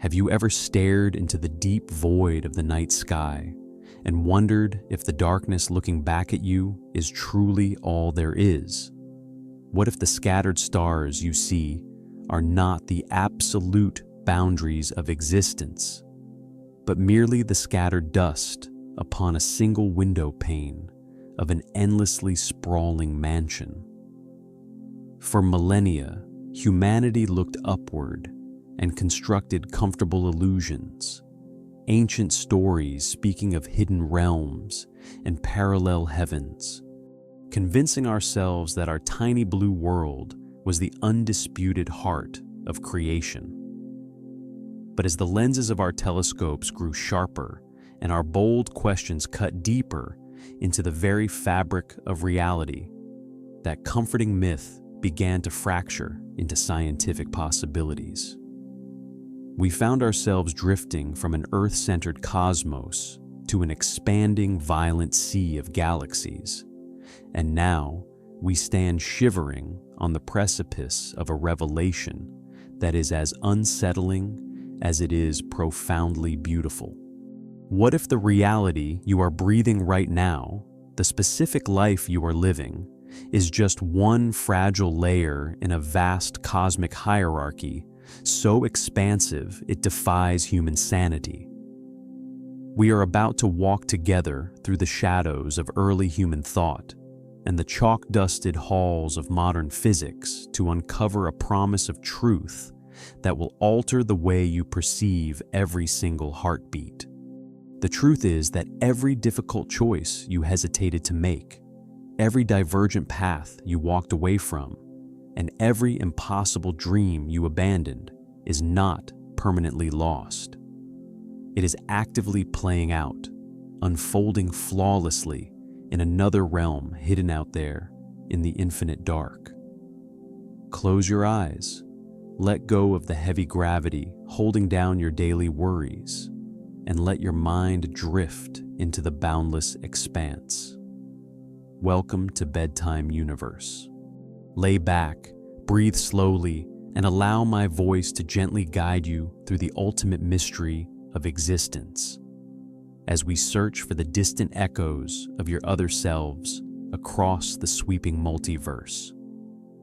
Have you ever stared into the deep void of the night sky and wondered if the darkness looking back at you is truly all there is? What if the scattered stars you see are not the absolute boundaries of existence, but merely the scattered dust upon a single window pane of an endlessly sprawling mansion? For millennia, humanity looked upward and constructed comfortable illusions, ancient stories speaking of hidden realms and parallel heavens, convincing ourselves that our tiny blue world was the undisputed heart of creation. But as the lenses of our telescopes grew sharper and our bold questions cut deeper into the very fabric of reality, that comforting myth began to fracture into scientific possibilities. We found ourselves drifting from an Earth-centered cosmos to an expanding, violent sea of galaxies, and now we stand shivering on the precipice of a revelation that is as unsettling as it is profoundly beautiful. What if the reality you are breathing right now, the specific life you are living, is just one fragile layer in a vast cosmic hierarchy so expansive it defies human sanity? We are about to walk together through the shadows of early human thought and the chalk-dusted halls of modern physics to uncover a promise of truth that will alter the way you perceive every single heartbeat. The truth is that every difficult choice you hesitated to make, every divergent path you walked away from, and every impossible dream you abandoned is not permanently lost. It is actively playing out, unfolding flawlessly in another realm hidden out there in the infinite dark. Close your eyes, let go of the heavy gravity holding down your daily worries, and let your mind drift into the boundless expanse. Welcome to Bedtime Universe. Lay back, breathe slowly, and allow my voice to gently guide you through the ultimate mystery of existence, as we search for the distant echoes of your other selves across the sweeping multiverse.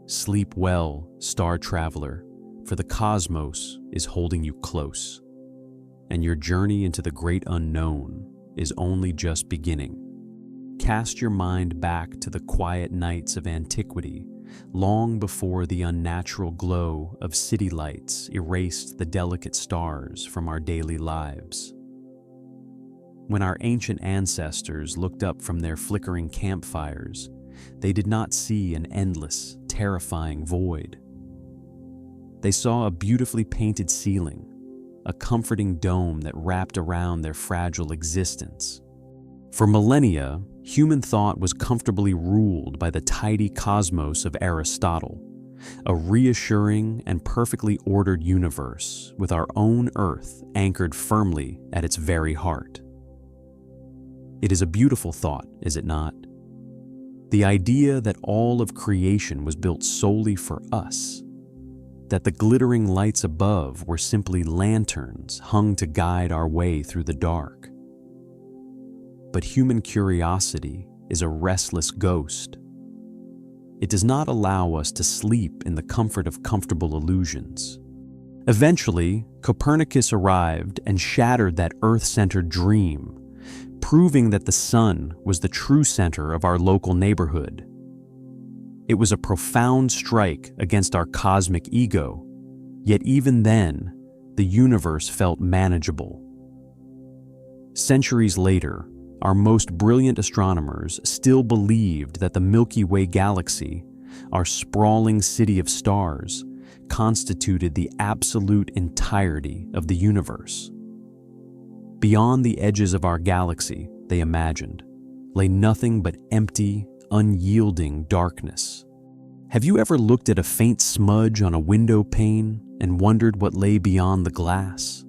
Sleep well, star traveler, for the cosmos is holding you close, and your journey into the great unknown is only just beginning. Cast your mind back to the quiet nights of antiquity, long before the unnatural glow of city lights erased the delicate stars from our daily lives. When our ancient ancestors looked up from their flickering campfires, they did not see an endless, terrifying void. They saw a beautifully painted ceiling, a comforting dome that wrapped around their fragile existence. For millennia, human thought was comfortably ruled by the tidy cosmos of Aristotle, a reassuring and perfectly ordered universe with our own Earth anchored firmly at its very heart. It is a beautiful thought, is it not? The idea that all of creation was built solely for us, that the glittering lights above were simply lanterns hung to guide our way through the dark. But human curiosity is a restless ghost. It does not allow us to sleep in the comfort of comfortable illusions. Eventually, Copernicus arrived and shattered that Earth-centered dream, proving that the sun was the true center of our local neighborhood. It was a profound strike against our cosmic ego, yet even then, the universe felt manageable. Centuries later, our most brilliant astronomers still believed that the Milky Way galaxy, our sprawling city of stars, constituted the absolute entirety of the universe. Beyond the edges of our galaxy, they imagined, lay nothing but empty, unyielding darkness. Have you ever looked at a faint smudge on a window pane and wondered what lay beyond the glass?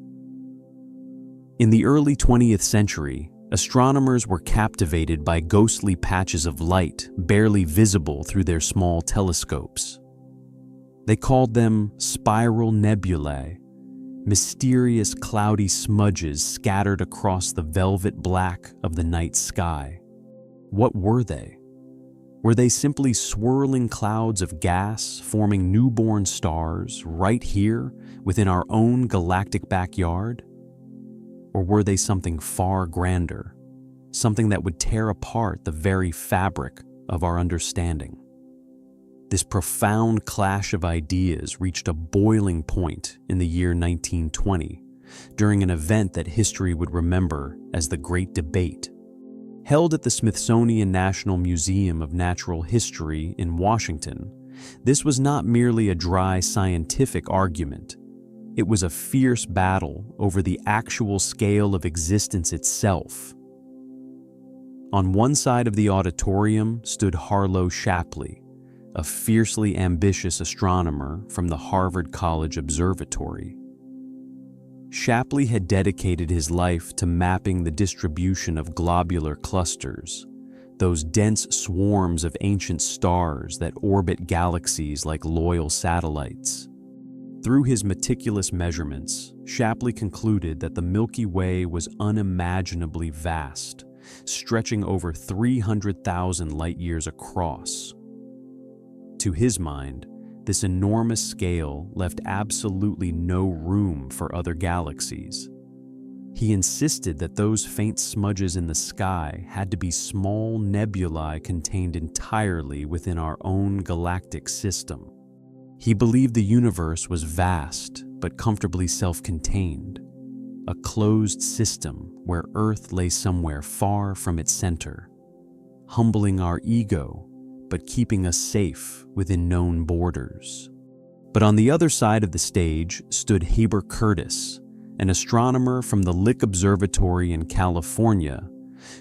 In the early 20th century, astronomers were captivated by ghostly patches of light barely visible through their small telescopes. They called them spiral nebulae, mysterious cloudy smudges scattered across the velvet black of the night sky. What were they? Were they simply swirling clouds of gas forming newborn stars right here within our own galactic backyard? Or were they something far grander, something that would tear apart the very fabric of our understanding? This profound clash of ideas reached a boiling point in the year 1920, during an event that history would remember as the Great Debate. Held at the Smithsonian National Museum of Natural History in Washington, this was not merely a dry scientific argument. It was a fierce battle over the actual scale of existence itself. On one side of the auditorium stood Harlow Shapley, a fiercely ambitious astronomer from the Harvard College Observatory. Shapley had dedicated his life to mapping the distribution of globular clusters, those dense swarms of ancient stars that orbit galaxies like loyal satellites. Through his meticulous measurements, Shapley concluded that the Milky Way was unimaginably vast, stretching over 300,000 light-years across. To his mind, this enormous scale left absolutely no room for other galaxies. He insisted that those faint smudges in the sky had to be small nebulae contained entirely within our own galactic system. He believed the universe was vast but comfortably self-contained, a closed system where Earth lay somewhere far from its center, humbling our ego but keeping us safe within known borders. But on the other side of the stage stood Heber Curtis, an astronomer from the Lick Observatory in California,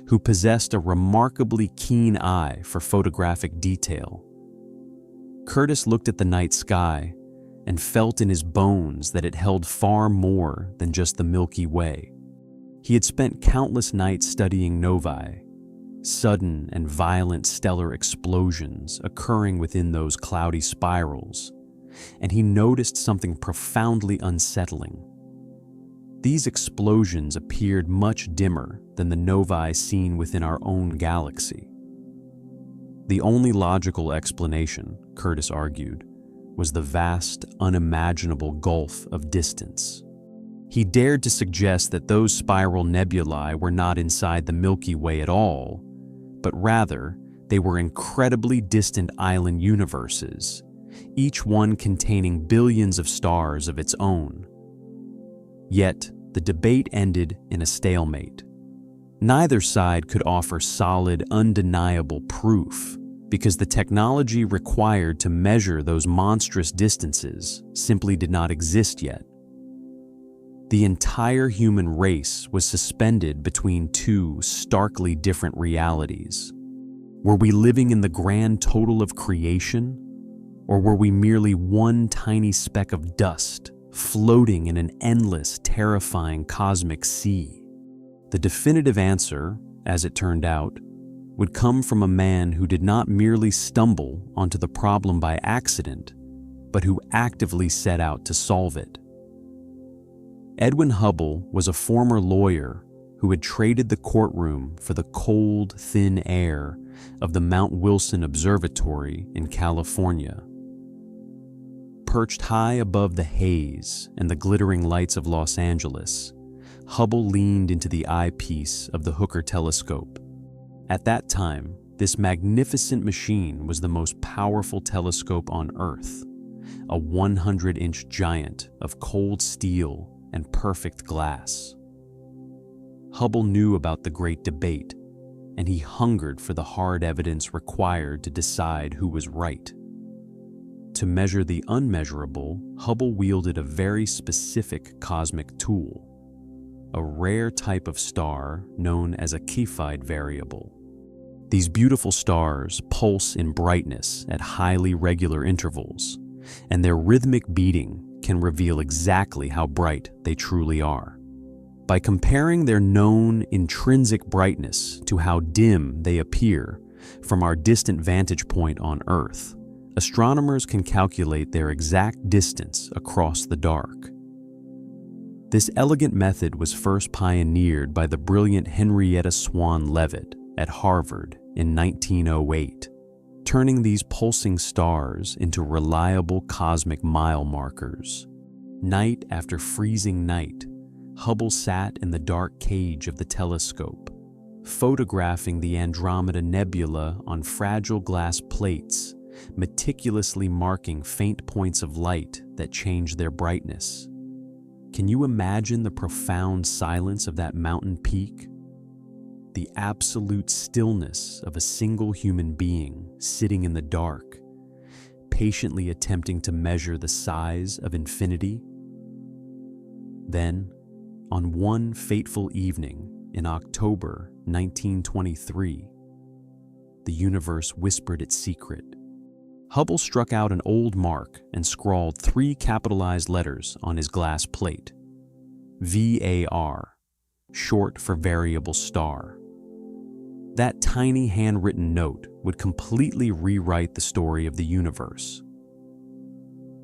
who possessed a remarkably keen eye for photographic detail. Curtis looked at the night sky and felt in his bones that it held far more than just the Milky Way. He had spent countless nights studying novae, sudden and violent stellar explosions occurring within those cloudy spirals, and he noticed something profoundly unsettling. These explosions appeared much dimmer than the novae seen within our own galaxy. The only logical explanation, Curtis argued, was the vast, unimaginable gulf of distance. He dared to suggest that those spiral nebulae were not inside the Milky Way at all, but rather they were incredibly distant island universes, each one containing billions of stars of its own. Yet, the debate ended in a stalemate. Neither side could offer solid, undeniable proof, because the technology required to measure those monstrous distances simply did not exist yet. The entire human race was suspended between two starkly different realities. Were we living in the grand total of creation, or were we merely one tiny speck of dust floating in an endless, terrifying cosmic sea? The definitive answer, as it turned out, would come from a man who did not merely stumble onto the problem by accident, but who actively set out to solve it. Edwin Hubble was a former lawyer who had traded the courtroom for the cold, thin air of the Mount Wilson Observatory in California. Perched high above the haze and the glittering lights of Los Angeles, Hubble leaned into the eyepiece of the Hooker telescope. At that time, this magnificent machine was the most powerful telescope on Earth, a 100-inch giant of cold steel and perfect glass. Hubble knew about the Great Debate, and he hungered for the hard evidence required to decide who was right. To measure the unmeasurable, Hubble wielded a very specific cosmic tool, a rare type of star known as a Cepheid variable. These beautiful stars pulse in brightness at highly regular intervals, and their rhythmic beating can reveal exactly how bright they truly are. By comparing their known intrinsic brightness to how dim they appear from our distant vantage point on Earth, astronomers can calculate their exact distance across the dark. This elegant method was first pioneered by the brilliant Henrietta Swan Leavitt at Harvard in 1908, turning these pulsing stars into reliable cosmic mile markers. Night after freezing night, Hubble sat in the dark cage of the telescope, photographing the Andromeda Nebula on fragile glass plates, meticulously marking faint points of light that changed their brightness. Can you imagine the profound silence of that mountain peak? The absolute stillness of a single human being sitting in the dark, patiently attempting to measure the size of infinity? Then, on one fateful evening in October 1923, the universe whispered its secret. Hubble struck out an old mark and scrawled 3 capitalized letters on his glass plate. VAR, short for variable star. That tiny handwritten note would completely rewrite the story of the universe.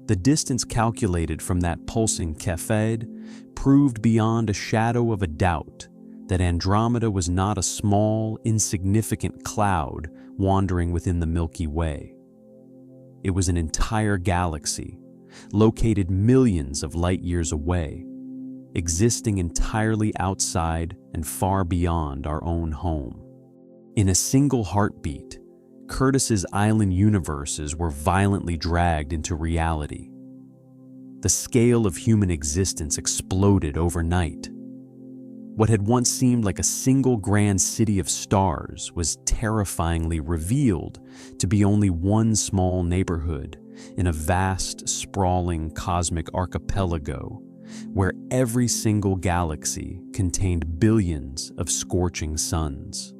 The distance calculated from that pulsing Cepheid proved beyond a shadow of a doubt that Andromeda was not a small, insignificant cloud wandering within the Milky Way. It was an entire galaxy, located millions of light years away, existing entirely outside and far beyond our own home. In a single heartbeat, Curtis's island universes were violently dragged into reality. The scale of human existence exploded overnight. What had once seemed like a single grand city of stars was terrifyingly revealed to be only one small neighborhood in a vast, sprawling cosmic archipelago where every single galaxy contained billions of scorching suns.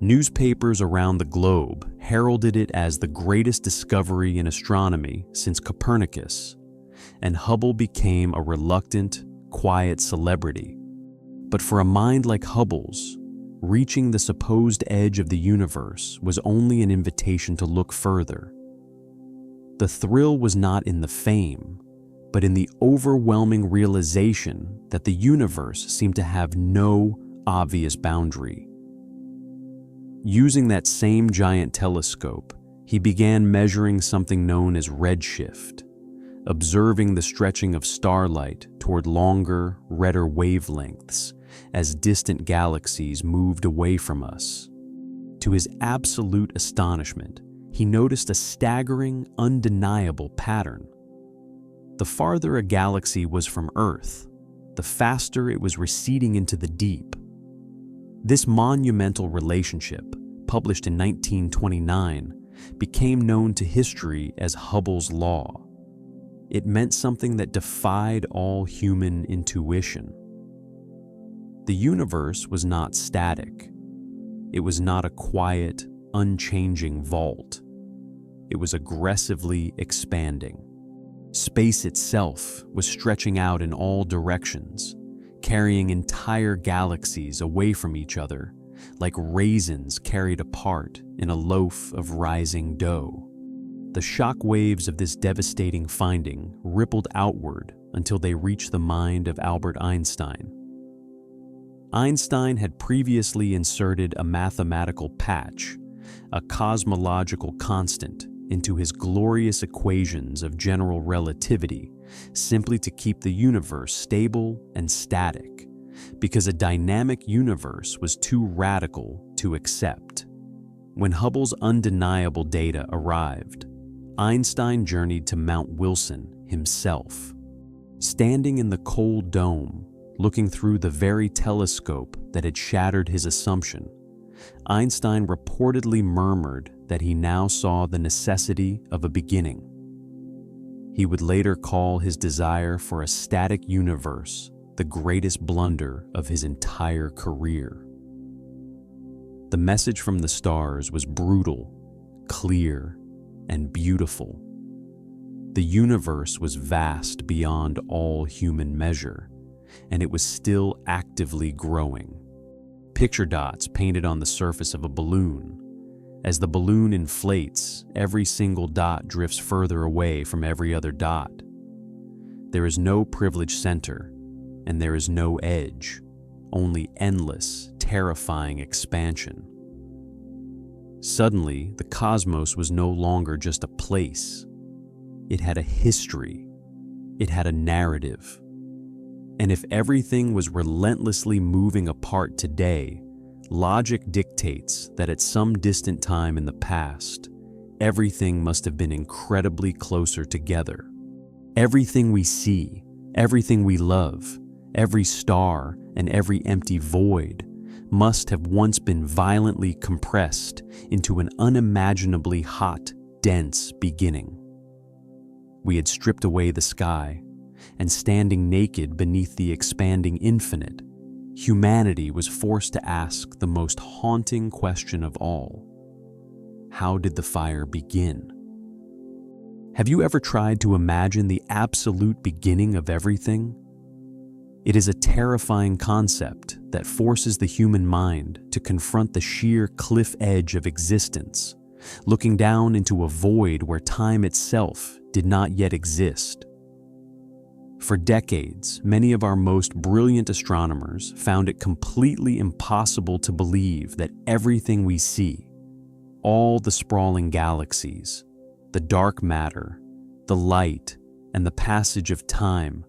Newspapers around the globe heralded it as the greatest discovery in astronomy since Copernicus, and Hubble became a reluctant, quiet celebrity. But for a mind like Hubble's, reaching the supposed edge of the universe was only an invitation to look further. The thrill was not in the fame, but in the overwhelming realization that the universe seemed to have no obvious boundary. Using that same giant telescope, he began measuring something known as redshift, observing the stretching of starlight toward longer, redder wavelengths as distant galaxies moved away from us. To his absolute astonishment, he noticed a staggering, undeniable pattern. The farther a galaxy was from Earth, the faster it was receding into the deep. This monumental relationship, published in 1929, became known to history as Hubble's Law. It meant something that defied all human intuition. The universe was not static. It was not a quiet, unchanging vault. It was aggressively expanding. Space itself was stretching out in all directions, carrying entire galaxies away from each other, like raisins carried apart in a loaf of rising dough. The shock waves of this devastating finding rippled outward until they reached the mind of Albert Einstein. Einstein had previously inserted a mathematical patch, a cosmological constant, into his glorious equations of general relativity, simply to keep the universe stable and static, because a dynamic universe was too radical to accept. When Hubble's undeniable data arrived, Einstein journeyed to Mount Wilson himself. Standing in the cold dome, looking through the very telescope that had shattered his assumption, Einstein reportedly murmured that he now saw the necessity of a beginning. He would later call his desire for a static universe the greatest blunder of his entire career. The message from the stars was brutal, clear, and beautiful. The universe was vast beyond all human measure, and it was still actively growing. Picture dots painted on the surface of a balloon. As the balloon inflates, every single dot drifts further away from every other dot. There is no privileged center, and there is no edge, only endless, terrifying expansion. Suddenly, the cosmos was no longer just a place. It had a history. It had a narrative. And if everything was relentlessly moving apart today, logic dictates that at some distant time in the past, everything must have been incredibly closer together. Everything we see, everything we love, every star and every empty void must have once been violently compressed into an unimaginably hot, dense beginning. We had stripped away the sky, and standing naked beneath the expanding infinite, humanity was forced to ask the most haunting question of all. How did the fire begin? Have you ever tried to imagine the absolute beginning of everything? It is a terrifying concept that forces the human mind to confront the sheer cliff edge of existence, looking down into a void where time itself did not yet exist. For decades, many of our most brilliant astronomers found it completely impossible to believe that everything we see, all the sprawling galaxies, the dark matter, the light, and the passage of time,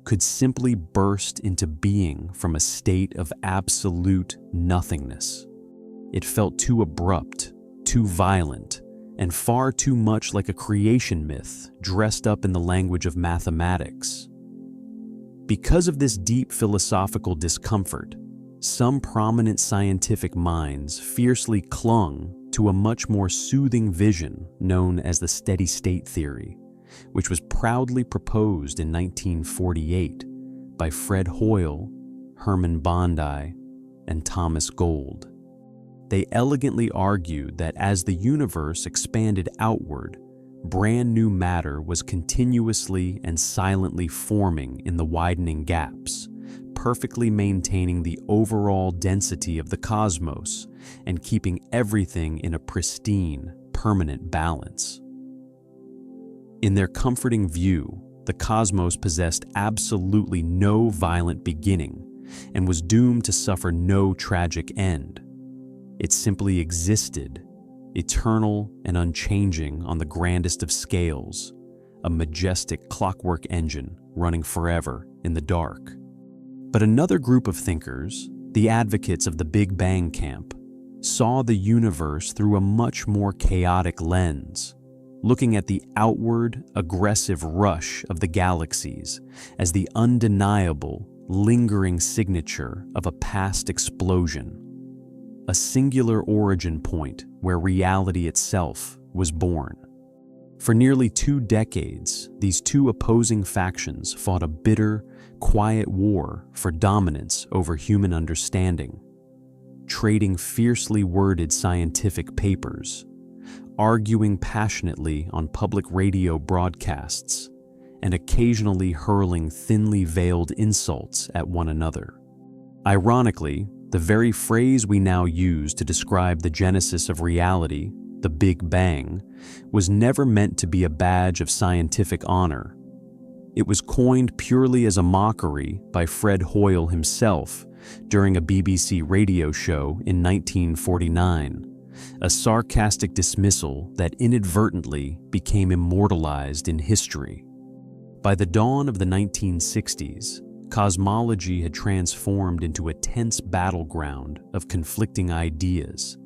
could simply burst into being from a state of absolute nothingness. It felt too abrupt, too violent, and far too much like a creation myth dressed up in the language of mathematics. Because of this deep philosophical discomfort, some prominent scientific minds fiercely clung to a much more soothing vision known as the steady-state theory, which was proudly proposed in 1948 by Fred Hoyle, Herman Bondi, and Thomas Gold. They elegantly argued that as the universe expanded outward, brand new matter was continuously and silently forming in the widening gaps, perfectly maintaining the overall density of the cosmos and keeping everything in a pristine, permanent balance. In their comforting view, the cosmos possessed absolutely no violent beginning and was doomed to suffer no tragic end. It simply existed, eternal and unchanging on the grandest of scales, a majestic clockwork engine running forever in the dark. But another group of thinkers, the advocates of the Big Bang camp, saw the universe through a much more chaotic lens, looking at the outward, aggressive rush of the galaxies as the undeniable, lingering signature of a past explosion, a singular origin point where reality itself was born. For nearly 2 decades, these two opposing factions fought a bitter, quiet war for dominance over human understanding, trading fiercely worded scientific papers, arguing passionately on public radio broadcasts, and occasionally hurling thinly veiled insults at one another. Ironically, the very phrase we now use to describe the genesis of reality, the Big Bang, was never meant to be a badge of scientific honor. It was coined purely as a mockery by Fred Hoyle himself during a BBC radio show in 1949, a sarcastic dismissal that inadvertently became immortalized in history. By the dawn of the 1960s, cosmology had transformed into a tense battleground of conflicting ideas,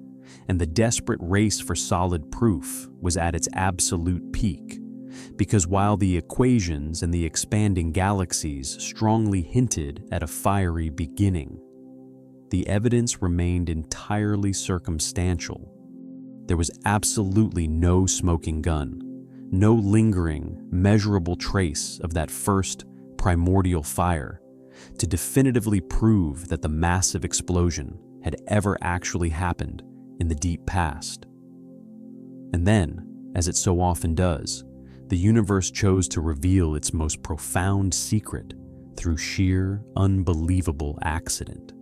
and the desperate race for solid proof was at its absolute peak, because while the equations and the expanding galaxies strongly hinted at a fiery beginning, the evidence remained entirely circumstantial. There was absolutely no smoking gun, no lingering, measurable trace of that first primordial fire to definitively prove that the massive explosion had ever actually happened in the deep past. And then, as it so often does, the universe chose to reveal its most profound secret through sheer, unbelievable accident.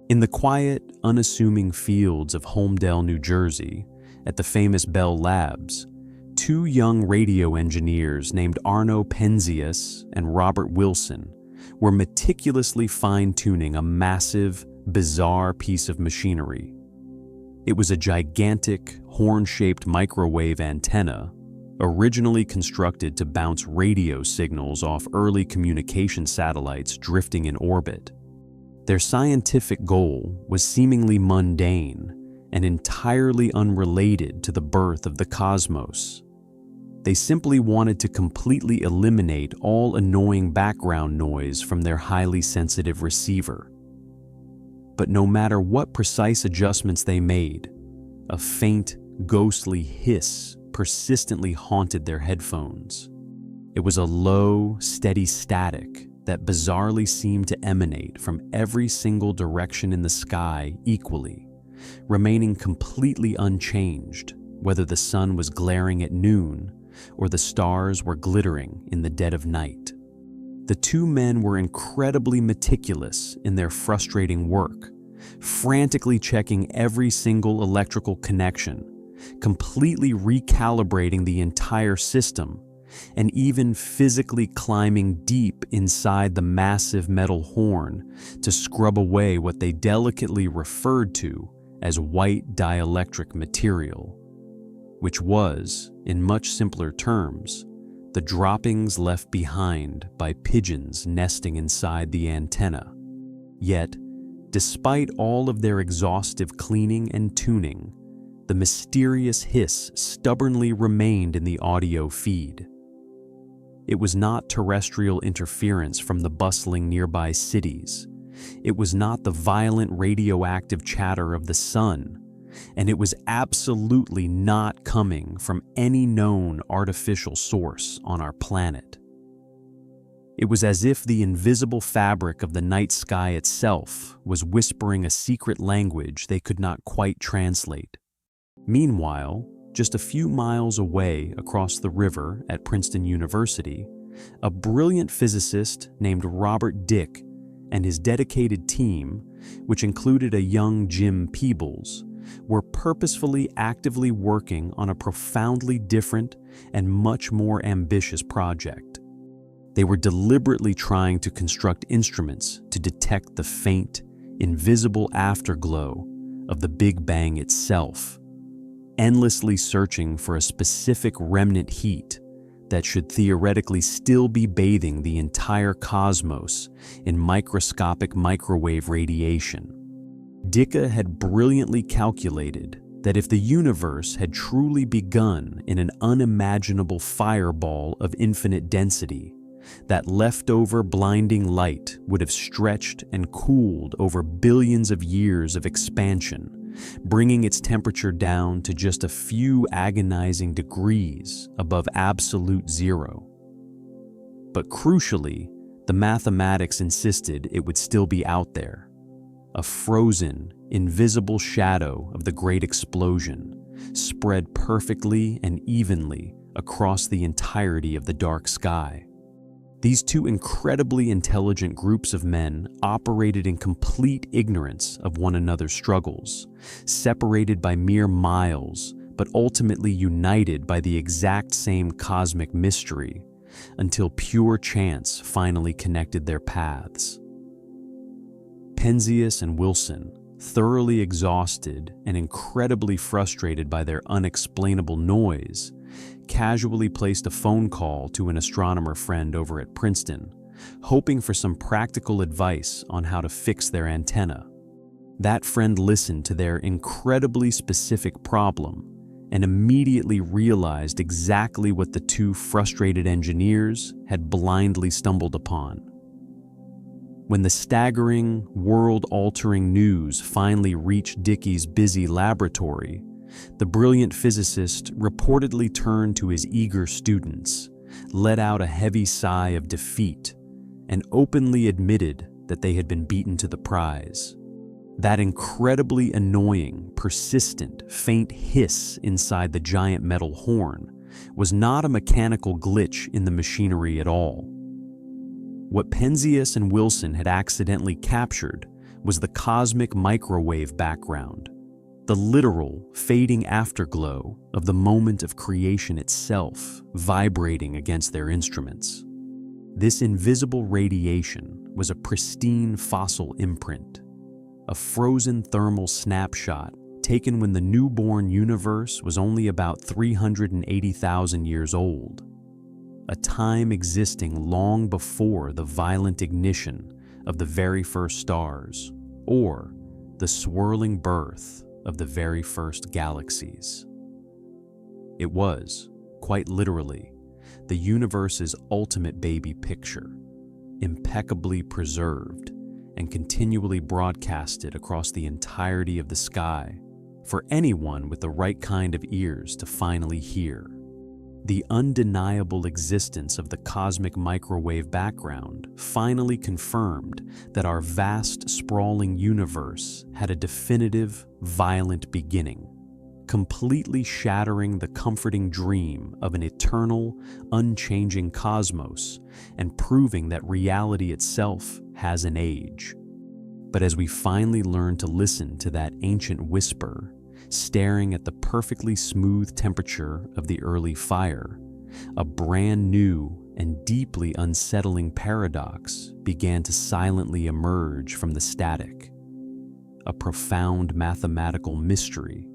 In the quiet, unassuming fields of Holmdel, New Jersey, at the famous Bell Labs, 2 young radio engineers named Arno Penzias and Robert Wilson were meticulously fine-tuning a massive, bizarre piece of machinery. It was a gigantic, horn-shaped microwave antenna, originally constructed to bounce radio signals off early communication satellites drifting in orbit. Their scientific goal was seemingly mundane and entirely unrelated to the birth of the cosmos. They simply wanted to completely eliminate all annoying background noise from their highly sensitive receiver. But no matter what precise adjustments they made, a faint, ghostly hiss persistently haunted their headphones. It was a low, steady static that bizarrely seemed to emanate from every single direction in the sky equally, remaining completely unchanged, whether the sun was glaring at noon or the stars were glittering in the dead of night. The two men were incredibly meticulous in their frustrating work, frantically checking every single electrical connection, completely recalibrating the entire system, and even physically climbing deep inside the massive metal horn to scrub away what they delicately referred to as white dielectric material, which was, in much simpler terms, the droppings left behind by pigeons nesting inside the antenna. Yet, despite all of their exhaustive cleaning and tuning, the mysterious hiss stubbornly remained in the audio feed. It was not terrestrial interference from the bustling nearby cities. It was not the violent radioactive chatter of the sun, and it was absolutely not coming from any known artificial source on our planet. It was as if the invisible fabric of the night sky itself was whispering a secret language they could not quite translate. Meanwhile, just a few miles away across the river at Princeton University, a brilliant physicist named Robert Dick and his dedicated team, which included a young Jim Peebles, were purposefully actively working on a profoundly different and much more ambitious project. They were deliberately trying to construct instruments to detect the faint, invisible afterglow of the Big Bang itself, endlessly searching for a specific remnant heat that should theoretically still be bathing the entire cosmos in microscopic microwave radiation. Dicke had brilliantly calculated that if the universe had truly begun in an unimaginable fireball of infinite density, that leftover blinding light would have stretched and cooled over billions of years of expansion, bringing its temperature down to just a few agonizing degrees above absolute zero. But crucially, the mathematics insisted it would still be out there, a frozen, invisible shadow of the great explosion, spread perfectly and evenly across the entirety of the dark sky. These two incredibly intelligent groups of men operated in complete ignorance of one another's struggles, separated by mere miles, but ultimately united by the exact same cosmic mystery, until pure chance finally connected their paths. Penzias and Wilson, thoroughly exhausted and incredibly frustrated by their unexplainable noise, casually placed a phone call to an astronomer friend over at Princeton, hoping for some practical advice on how to fix their antenna. That friend listened to their incredibly specific problem and immediately realized exactly what the two frustrated engineers had blindly stumbled upon. When the staggering, world-altering news finally reached Dickey's busy laboratory, the brilliant physicist reportedly turned to his eager students, let out a heavy sigh of defeat, and openly admitted that they had been beaten to the prize. That incredibly annoying, persistent, faint hiss inside the giant metal horn was not a mechanical glitch in the machinery at all. What Penzias and Wilson had accidentally captured was the cosmic microwave background, the literal, fading afterglow of the moment of creation itself vibrating against their instruments. This invisible radiation was a pristine fossil imprint, a frozen thermal snapshot taken when the newborn universe was only about 380,000 years old, a time existing long before the violent ignition of the very first stars, or the swirling birth of the very first galaxies. It was, quite literally, the universe's ultimate baby picture, impeccably preserved and continually broadcasted across the entirety of the sky for anyone with the right kind of ears to finally hear. The undeniable existence of the cosmic microwave background finally confirmed that our vast, sprawling universe had a definitive, violent beginning, completely shattering the comforting dream of an eternal, unchanging cosmos and proving that reality itself has an age. But as we finally learn to listen to that ancient whisper, staring at the perfectly smooth temperature of the early fire, a brand new and deeply unsettling paradox began to silently emerge from the static. A profound mathematical mystery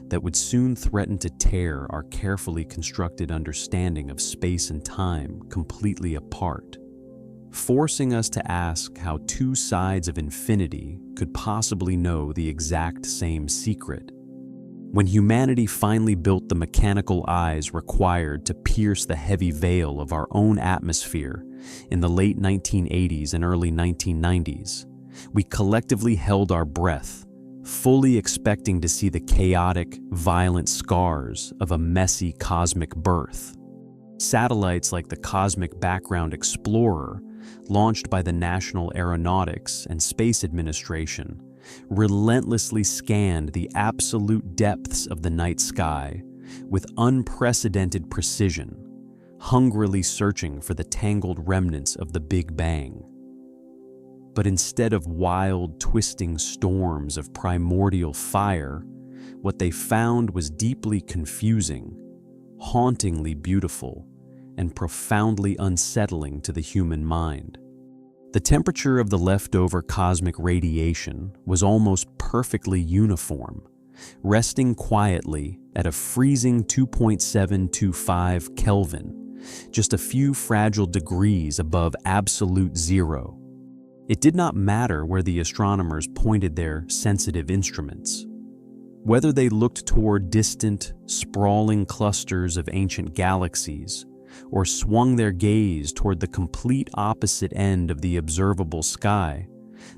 that would soon threaten to tear our carefully constructed understanding of space and time completely apart, forcing us to ask how two sides of infinity could possibly know the exact same secret. When humanity finally built the mechanical eyes required to pierce the heavy veil of our own atmosphere in the late 1980s and early 1990s, we collectively held our breath, fully expecting to see the chaotic, violent scars of a messy cosmic birth. Satellites like the Cosmic Background Explorer, launched by the National Aeronautics and Space Administration, relentlessly scanned the absolute depths of the night sky with unprecedented precision, hungrily searching for the tangled remnants of the Big Bang. But instead of wild, twisting storms of primordial fire, what they found was deeply confusing, hauntingly beautiful, and profoundly unsettling to the human mind. The temperature of the leftover cosmic radiation was almost perfectly uniform, resting quietly at a freezing 2.725 Kelvin, just a few fragile degrees above absolute zero. It did not matter where the astronomers pointed their sensitive instruments. Whether they looked toward distant, sprawling clusters of ancient galaxies, or swung their gaze toward the complete opposite end of the observable sky,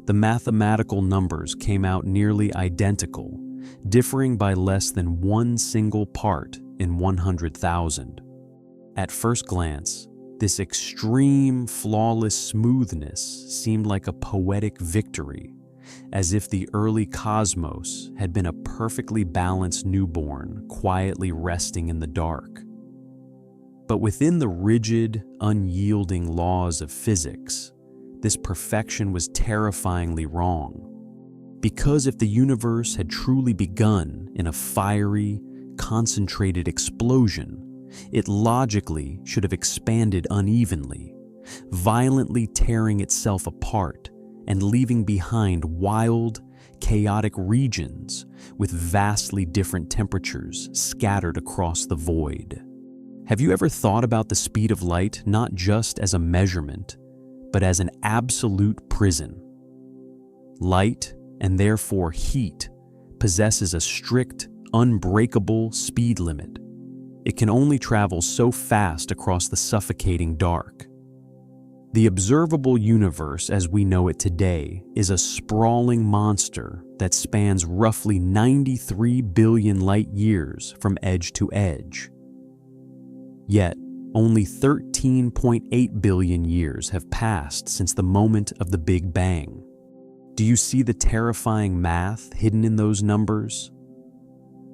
the mathematical numbers came out nearly identical, differing by less than one single part in 100,000. At first glance, this extreme, flawless smoothness seemed like a poetic victory, as if the early cosmos had been a perfectly balanced newborn quietly resting in the dark. But within the rigid, unyielding laws of physics, this perfection was terrifyingly wrong. Because if the universe had truly begun in a fiery, concentrated explosion, it logically should have expanded unevenly, violently tearing itself apart and leaving behind wild, chaotic regions with vastly different temperatures scattered across the void. Have you ever thought about the speed of light not just as a measurement, but as an absolute prison? Light, and therefore heat, possesses a strict, unbreakable speed limit. It can only travel so fast across the suffocating dark. The observable universe as we know it today is a sprawling monster that spans roughly 93 billion light years from edge to edge. Yet, only 13.8 billion years have passed since the moment of the Big Bang. Do you see the terrifying math hidden in those numbers?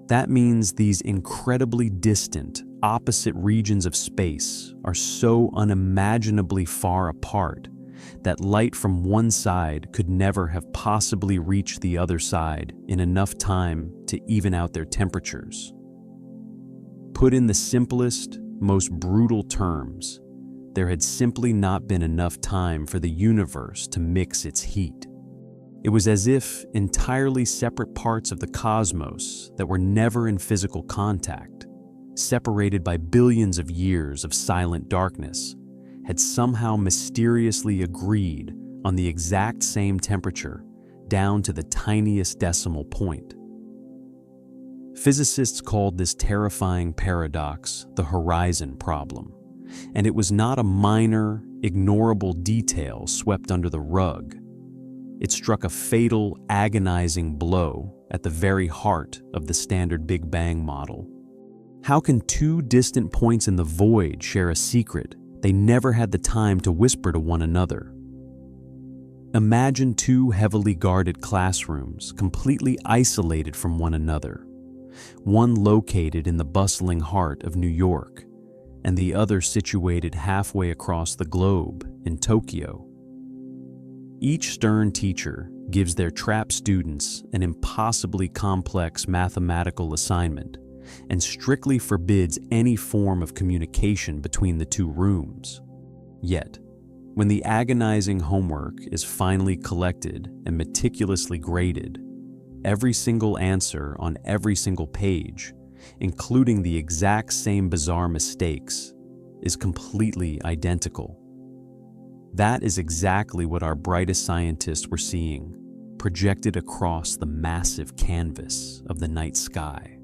That means these incredibly distant, opposite regions of space are so unimaginably far apart that light from one side could never have possibly reached the other side in enough time to even out their temperatures. Put in the simplest, most brutal terms, there had simply not been enough time for the universe to mix its heat. It was as if entirely separate parts of the cosmos that were never in physical contact, separated by billions of years of silent darkness, had somehow mysteriously agreed on the exact same temperature down to the tiniest decimal point. Physicists called this terrifying paradox the horizon problem, and it was not a minor, ignorable detail swept under the rug. It struck a fatal, agonizing blow at the very heart of the standard Big Bang model. How can two distant points in the void share a secret they never had the time to whisper to one another? Imagine two heavily guarded classrooms completely isolated from one another, one located in the bustling heart of New York, and the other situated halfway across the globe in Tokyo. Each stern teacher gives their trapped students an impossibly complex mathematical assignment and strictly forbids any form of communication between the two rooms. Yet, when the agonizing homework is finally collected and meticulously graded, every single answer on every single page, including the exact same bizarre mistakes, is completely identical. That is exactly what our brightest scientists were seeing, projected across the massive canvas of the night sky.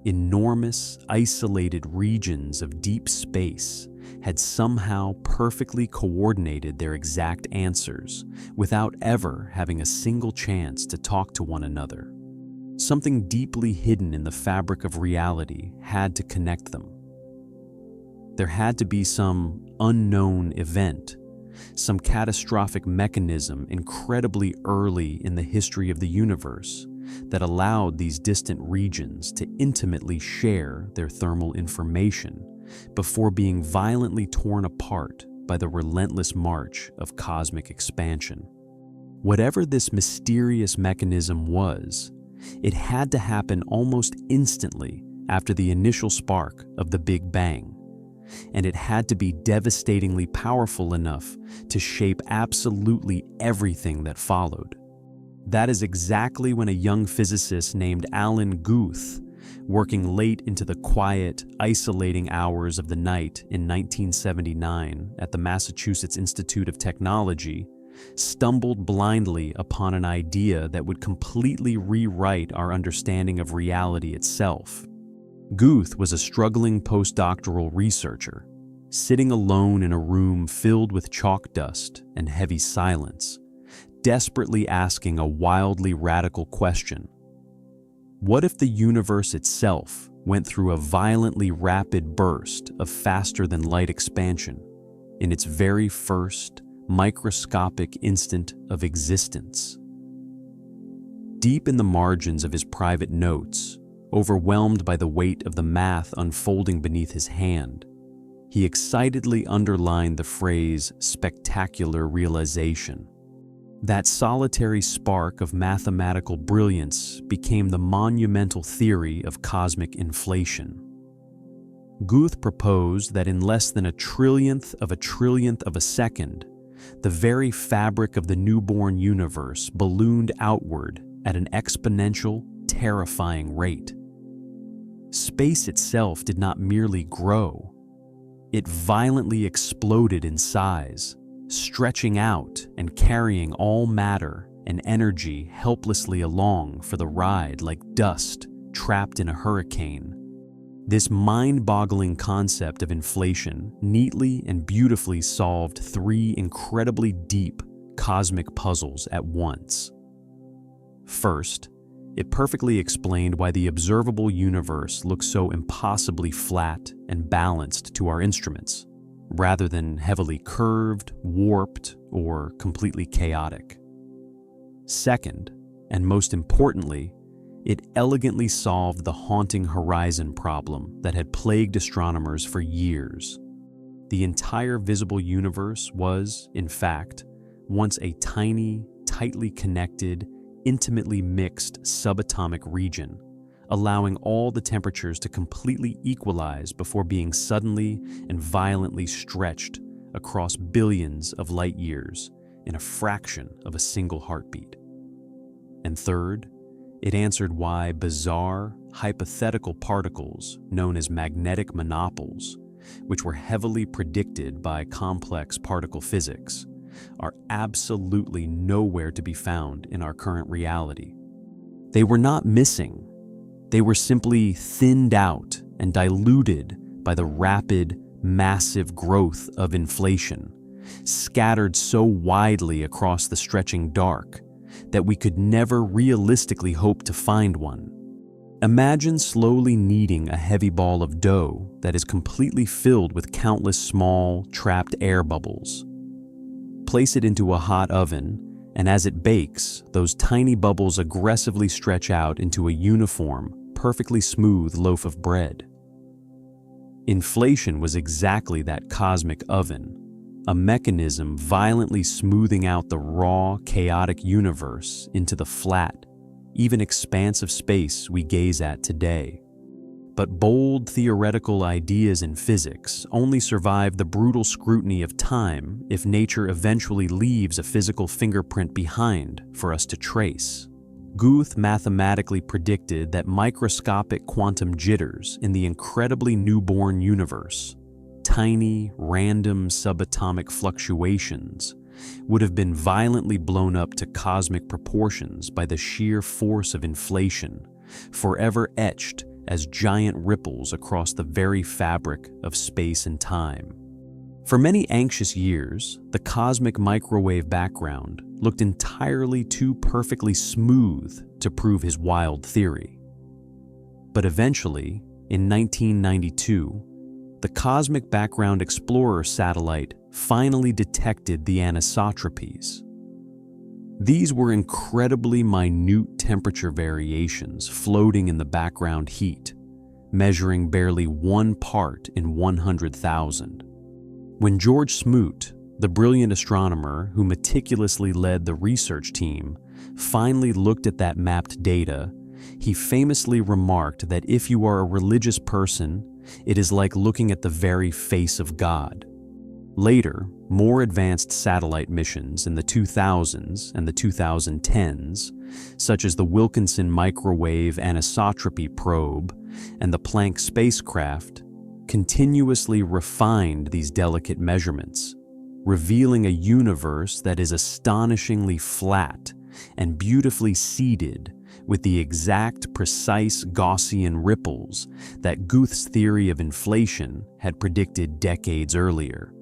Enormous, isolated regions of deep space had somehow perfectly coordinated their exact answers without ever having a single chance to talk to one another. Something deeply hidden in the fabric of reality had to connect them. There had to be some unknown event, some catastrophic mechanism incredibly early in the history of the universe that allowed these distant regions to intimately share their thermal information before being violently torn apart by the relentless march of cosmic expansion. Whatever this mysterious mechanism was, it had to happen almost instantly after the initial spark of the Big Bang, and it had to be devastatingly powerful enough to shape absolutely everything that followed. That is exactly when a young physicist named Alan Guth, working late into the quiet, isolating hours of the night in 1979 at the Massachusetts Institute of Technology, stumbled blindly upon an idea that would completely rewrite our understanding of reality itself. Guth was a struggling postdoctoral researcher, sitting alone in a room filled with chalk dust and heavy silence, desperately asking a wildly radical question. What if the universe itself went through a violently rapid burst of faster-than-light expansion in its very first microscopic instant of existence? Deep in the margins of his private notes, overwhelmed by the weight of the math unfolding beneath his hand, he excitedly underlined the phrase "spectacular realization." That solitary spark of mathematical brilliance became the monumental theory of cosmic inflation. Guth proposed that in less than a trillionth of a second, the very fabric of the newborn universe ballooned outward at an exponential, terrifying rate. Space itself did not merely grow, it violently exploded in size, stretching out and carrying all matter and energy helplessly along for the ride like dust trapped in a hurricane. This mind-boggling concept of inflation neatly and beautifully solved three incredibly deep cosmic puzzles at once. First, it perfectly explained why the observable universe looks so impossibly flat and balanced to our instruments, rather than heavily curved, warped, or completely chaotic. Second, and most importantly, it elegantly solved the haunting horizon problem that had plagued astronomers for years. The entire visible universe was, in fact, once a tiny, tightly connected, intimately mixed subatomic region, allowing all the temperatures to completely equalize before being suddenly and violently stretched across billions of light years in a fraction of a single heartbeat. And third, it answered why bizarre, hypothetical particles known as magnetic monopoles, which were heavily predicted by complex particle physics, are absolutely nowhere to be found in our current reality. They were not missing. They were simply thinned out and diluted by the rapid, massive growth of inflation, scattered so widely across the stretching dark that we could never realistically hope to find one. Imagine slowly kneading a heavy ball of dough that is completely filled with countless small, trapped air bubbles. Place it into a hot oven, and as it bakes, those tiny bubbles aggressively stretch out into a uniform, perfectly smooth loaf of bread. Inflation was exactly that cosmic oven, a mechanism violently smoothing out the raw, chaotic universe into the flat, even expansive space we gaze at today. But bold theoretical ideas in physics only survive the brutal scrutiny of time if nature eventually leaves a physical fingerprint behind for us to trace. Guth mathematically predicted that microscopic quantum jitters in the incredibly newborn universe, tiny, random subatomic fluctuations, would have been violently blown up to cosmic proportions by the sheer force of inflation, forever etched as giant ripples across the very fabric of space and time. For many anxious years, the cosmic microwave background looked entirely too perfectly smooth to prove his wild theory. But eventually, in 1992, the Cosmic Background Explorer satellite finally detected the anisotropies. These were incredibly minute temperature variations floating in the background heat, measuring barely 1 part in 100,000. When George Smoot, the brilliant astronomer who meticulously led the research team, finally looked at that mapped data, he famously remarked that if you are a religious person, it is like looking at the very face of God. Later, more advanced satellite missions in the 2000s and the 2010s, such as the Wilkinson Microwave Anisotropy Probe and the Planck spacecraft, continuously refined these delicate measurements, revealing a universe that is astonishingly flat and beautifully seeded with the exact, precise Gaussian ripples that Guth's theory of inflation had predicted decades earlier.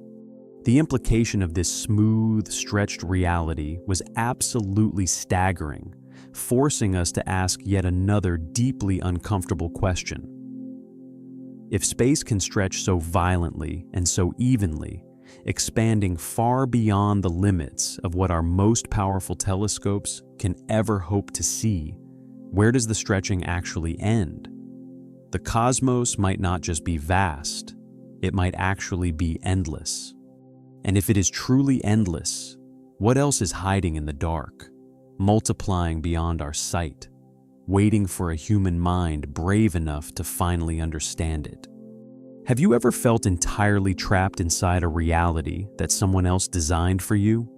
The implication of this smooth, stretched reality was absolutely staggering, forcing us to ask yet another deeply uncomfortable question. If space can stretch so violently and so evenly, expanding far beyond the limits of what our most powerful telescopes can ever hope to see, where does the stretching actually end? The cosmos might not just be vast, it might actually be endless. And if it is truly endless, what else is hiding in the dark, multiplying beyond our sight, waiting for a human mind brave enough to finally understand it? Have you ever felt entirely trapped inside a reality that someone else designed for you?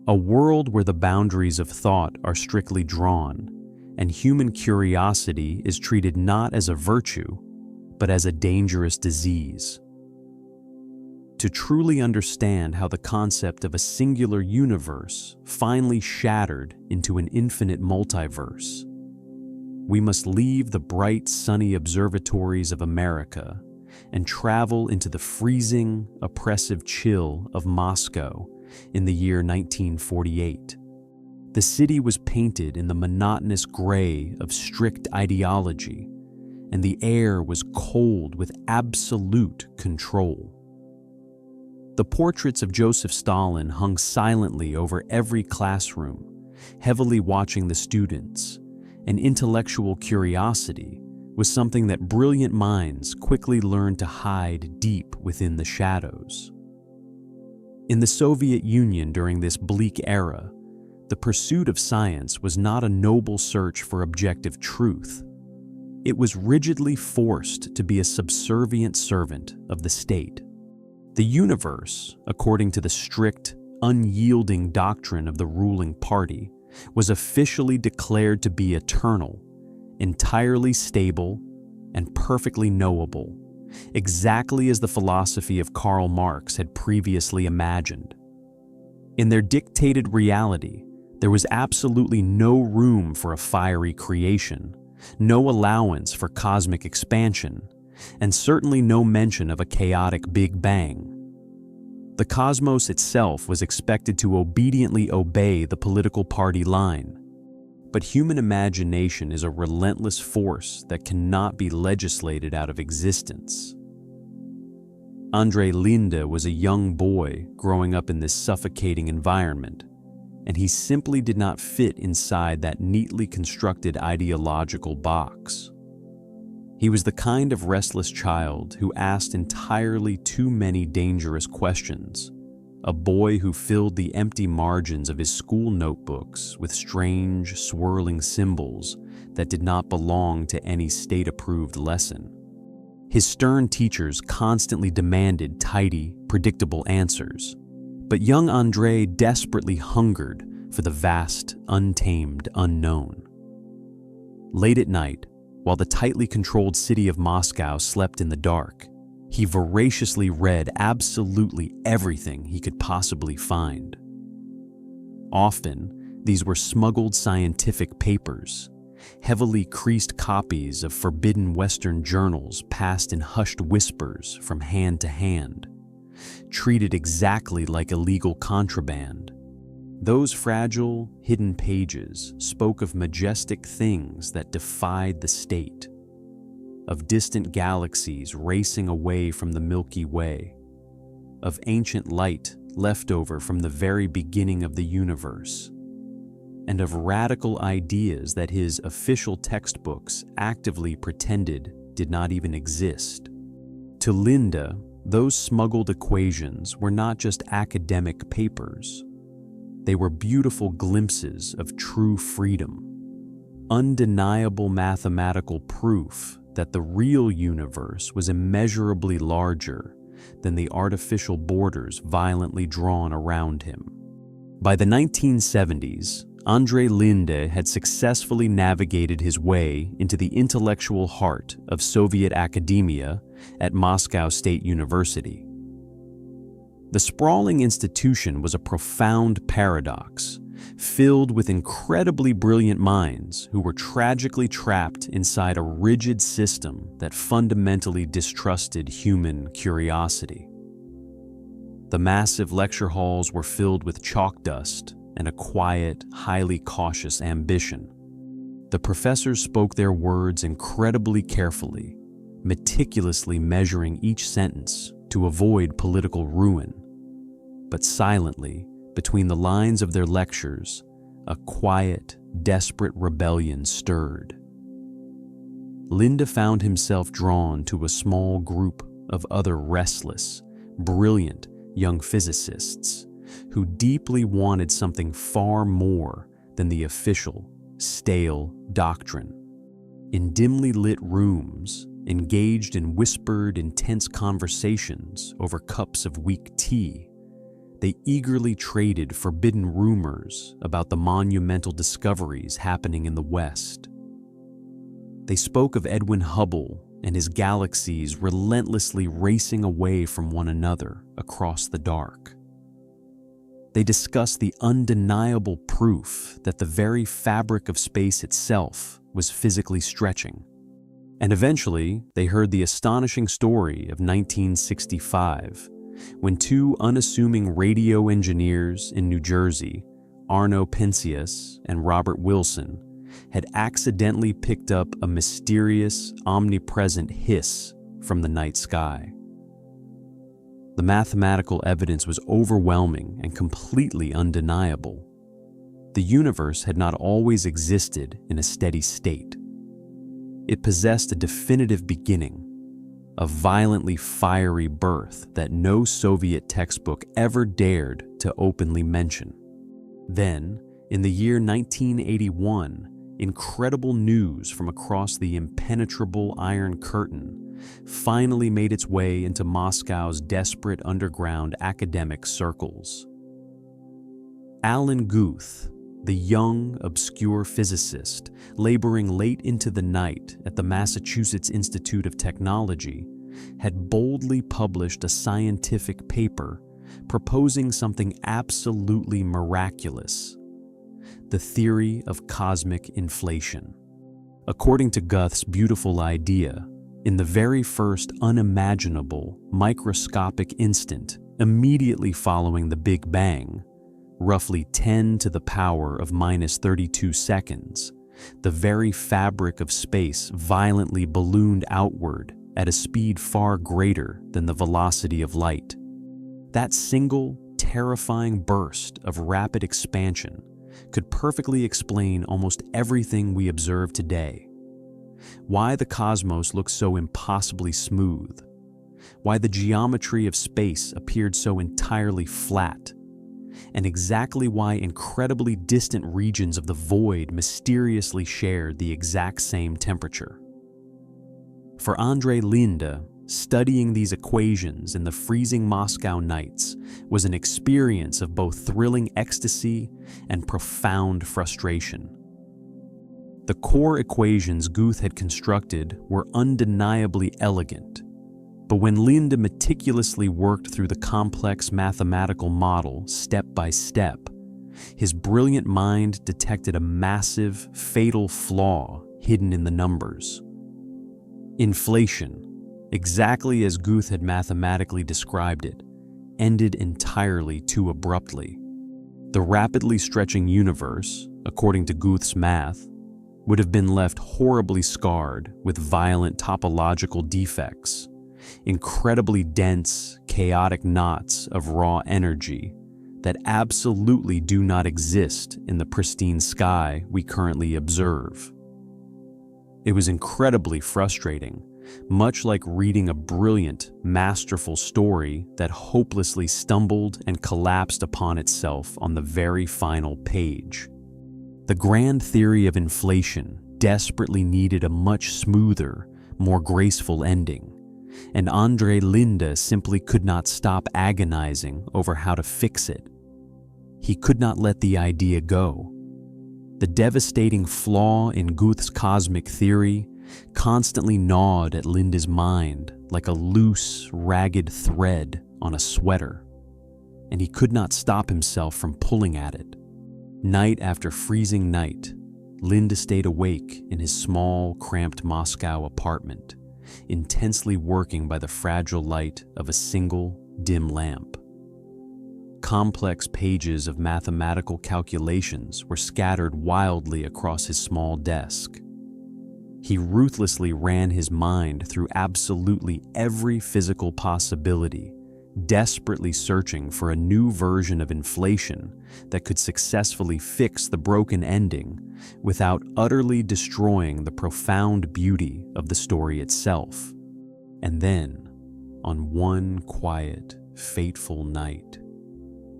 A world where the boundaries of thought are strictly drawn, and human curiosity is treated not as a virtue, but as a dangerous disease. To truly understand how the concept of a singular universe finally shattered into an infinite multiverse, we must leave the bright, sunny observatories of America and travel into the freezing, oppressive chill of Moscow in the year 1948. The city was painted in the monotonous gray of strict ideology, and the air was cold with absolute control. The portraits of Joseph Stalin hung silently over every classroom, heavily watching the students, and intellectual curiosity was something that brilliant minds quickly learned to hide deep within the shadows. In the Soviet Union during this bleak era, the pursuit of science was not a noble search for objective truth. It was rigidly forced to be a subservient servant of the state. The universe, according to the strict, unyielding doctrine of the ruling party, was officially declared to be eternal, entirely stable, and perfectly knowable, exactly as the philosophy of Karl Marx had previously imagined. In their dictated reality, there was absolutely no room for a fiery creation, no allowance for cosmic expansion, and certainly no mention of a chaotic Big Bang. The cosmos itself was expected to obediently obey the political party line. But human imagination is a relentless force that cannot be legislated out of existence. André Linde was a young boy growing up in this suffocating environment, and he simply did not fit inside that neatly constructed ideological box. He was the kind of restless child who asked entirely too many dangerous questions, a boy who filled the empty margins of his school notebooks with strange, swirling symbols that did not belong to any state-approved lesson. His stern teachers constantly demanded tidy, predictable answers, but young André desperately hungered for the vast, untamed unknown. Late at night, while the tightly controlled city of Moscow slept in the dark, he voraciously read absolutely everything he could possibly find. Often, these were smuggled scientific papers, heavily creased copies of forbidden Western journals passed in hushed whispers from hand to hand, treated exactly like illegal contraband. Those fragile, hidden pages spoke of majestic things that defied the state, of distant galaxies racing away from the Milky Way, of ancient light left over from the very beginning of the universe, and of radical ideas that his official textbooks actively pretended did not even exist. To Linde, those smuggled equations were not just academic papers. They were beautiful glimpses of true freedom, undeniable mathematical proof that the real universe was immeasurably larger than the artificial borders violently drawn around him. By the 1970s, André Linde had successfully navigated his way into the intellectual heart of Soviet academia at Moscow State University. The sprawling institution was a profound paradox, filled with incredibly brilliant minds who were tragically trapped inside a rigid system that fundamentally distrusted human curiosity. The massive lecture halls were filled with chalk dust and a quiet, highly cautious ambition. The professors spoke their words incredibly carefully, meticulously measuring each sentence to avoid political ruin. But silently, between the lines of their lectures, a quiet, desperate rebellion stirred. Linde found himself drawn to a small group of other restless, brilliant young physicists who deeply wanted something far more than the official, stale doctrine. In dimly lit rooms, engaged in whispered, intense conversations over cups of weak tea, they eagerly traded forbidden rumors about the monumental discoveries happening in the West. They spoke of Edwin Hubble and his galaxies relentlessly racing away from one another across the dark. They discussed the undeniable proof that the very fabric of space itself was physically stretching. And eventually, they heard the astonishing story of 1965, when two unassuming radio engineers in New Jersey, Arno Penzias and Robert Wilson, had accidentally picked up a mysterious, omnipresent hiss from the night sky. The mathematical evidence was overwhelming and completely undeniable. The universe had not always existed in a steady state. It possessed a definitive beginning, a violently fiery birth that no Soviet textbook ever dared to openly mention. Then, in the year 1981, incredible news from across the impenetrable Iron Curtain finally made its way into Moscow's desperate underground academic circles. Alan Guth, the young, obscure physicist laboring late into the night at the Massachusetts Institute of Technology, had boldly published a scientific paper proposing something absolutely miraculous: the theory of cosmic inflation. According to Guth's beautiful idea, in the very first unimaginable microscopic instant immediately following the Big Bang, roughly 10 to the power of minus 32 seconds, the very fabric of space violently ballooned outward at a speed far greater than the velocity of light. That single, terrifying burst of rapid expansion could perfectly explain almost everything we observe today. Why the cosmos looks so impossibly smooth, why the geometry of space appeared so entirely flat, and exactly why incredibly distant regions of the void mysteriously shared the exact same temperature. For André Linde, studying these equations in the freezing Moscow nights was an experience of both thrilling ecstasy and profound frustration. The core equations Guth had constructed were undeniably elegant, but when Linde meticulously worked through the complex mathematical model step by step, his brilliant mind detected a massive, fatal flaw hidden in the numbers. Inflation, exactly as Guth had mathematically described it, ended entirely too abruptly. The rapidly stretching universe, according to Guth's math, would have been left horribly scarred with violent topological defects, incredibly dense, chaotic knots of raw energy that absolutely do not exist in the pristine sky we currently observe. It was incredibly frustrating, much like reading a brilliant, masterful story that hopelessly stumbled and collapsed upon itself on the very final page. The grand theory of inflation desperately needed a much smoother, more graceful ending, and André Linde simply could not stop agonizing over how to fix it. He could not let the idea go. The devastating flaw in Guth's cosmic theory constantly gnawed at Linde's mind like a loose, ragged thread on a sweater, and he could not stop himself from pulling at it. Night after freezing night, Linde stayed awake in his small, cramped Moscow apartment, intensely working by the fragile light of a single, dim lamp. Complex pages of mathematical calculations were scattered wildly across his small desk. He ruthlessly ran his mind through absolutely every physical possibility, desperately searching for a new version of inflation that could successfully fix the broken ending without utterly destroying the profound beauty of the story itself. And then, on one quiet, fateful night,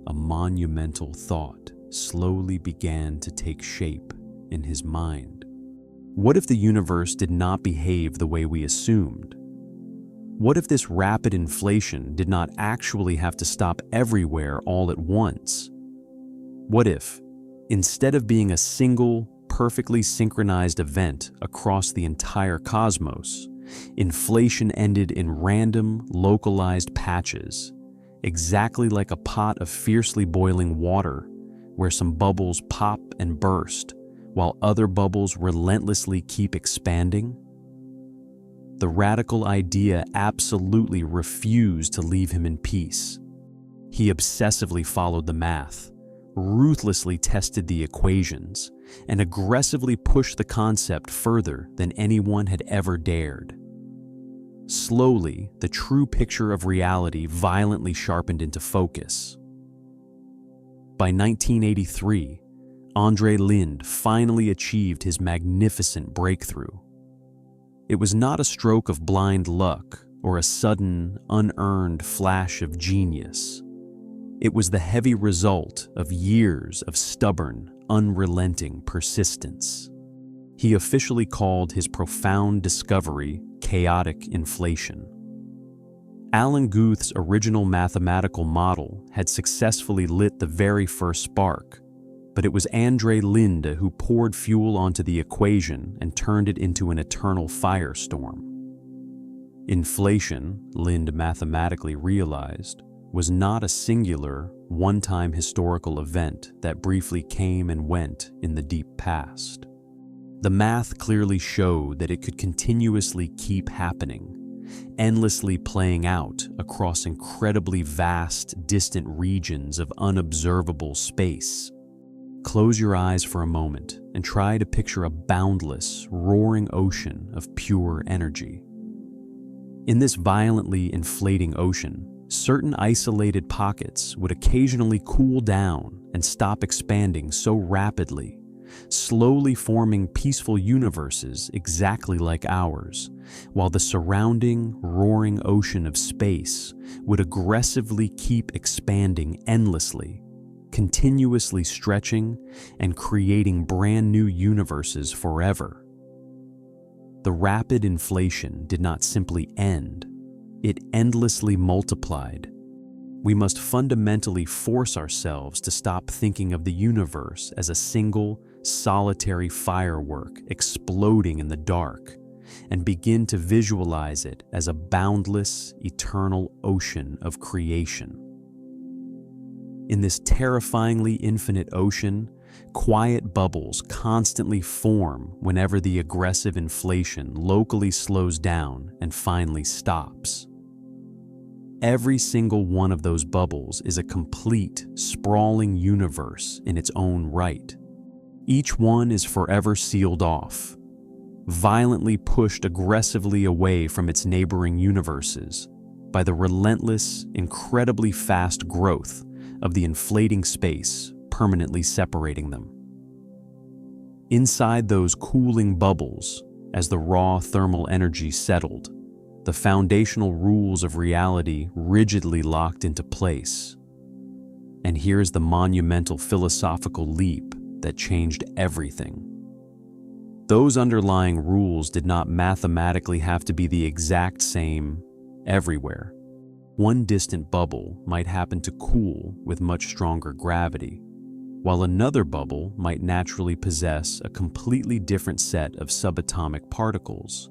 a monumental thought slowly began to take shape in his mind. What if the universe did not behave the way we assumed? What if this rapid inflation did not actually have to stop everywhere all at once? What if, instead of being a single, perfectly synchronized event across the entire cosmos, inflation ended in random, localized patches, exactly like a pot of fiercely boiling water, where some bubbles pop and burst, while other bubbles relentlessly keep expanding? The radical idea absolutely refused to leave him in peace. He obsessively followed the math, ruthlessly tested the equations, and aggressively pushed the concept further than anyone had ever dared. Slowly, the true picture of reality violently sharpened into focus. By 1983, André Linde finally achieved his magnificent breakthrough. It was not a stroke of blind luck or a sudden, unearned flash of genius. It was the heavy result of years of stubborn, unrelenting persistence. He officially called his profound discovery chaotic inflation. Alan Guth's original mathematical model had successfully lit the very first spark, but it was Andre Linde who poured fuel onto the equation and turned it into an eternal firestorm. Inflation, Linde mathematically realized, was not a singular, one-time historical event that briefly came and went in the deep past. The math clearly showed that it could continuously keep happening, endlessly playing out across incredibly vast, distant regions of unobservable space. Close your eyes for a moment and try to picture a boundless, roaring ocean of pure energy. In this violently inflating ocean, certain isolated pockets would occasionally cool down and stop expanding so rapidly, slowly forming peaceful universes exactly like ours, while the surrounding, roaring ocean of space would aggressively keep expanding endlessly, continuously stretching and creating brand new universes forever. The rapid inflation did not simply end, it endlessly multiplied. We must fundamentally force ourselves to stop thinking of the universe as a single, solitary firework exploding in the dark, and begin to visualize it as a boundless, eternal ocean of creation. In this terrifyingly infinite ocean, quiet bubbles constantly form whenever the aggressive inflation locally slows down and finally stops. Every single one of those bubbles is a complete, sprawling universe in its own right. Each one is forever sealed off, violently pushed aggressively away from its neighboring universes by the relentless, incredibly fast growth of the inflating space permanently separating them. Inside those cooling bubbles, as the raw thermal energy settled, the foundational rules of reality rigidly locked into place. And here's the monumental philosophical leap that changed everything. Those underlying rules did not mathematically have to be the exact same everywhere. One distant bubble might happen to cool with much stronger gravity, while another bubble might naturally possess a completely different set of subatomic particles,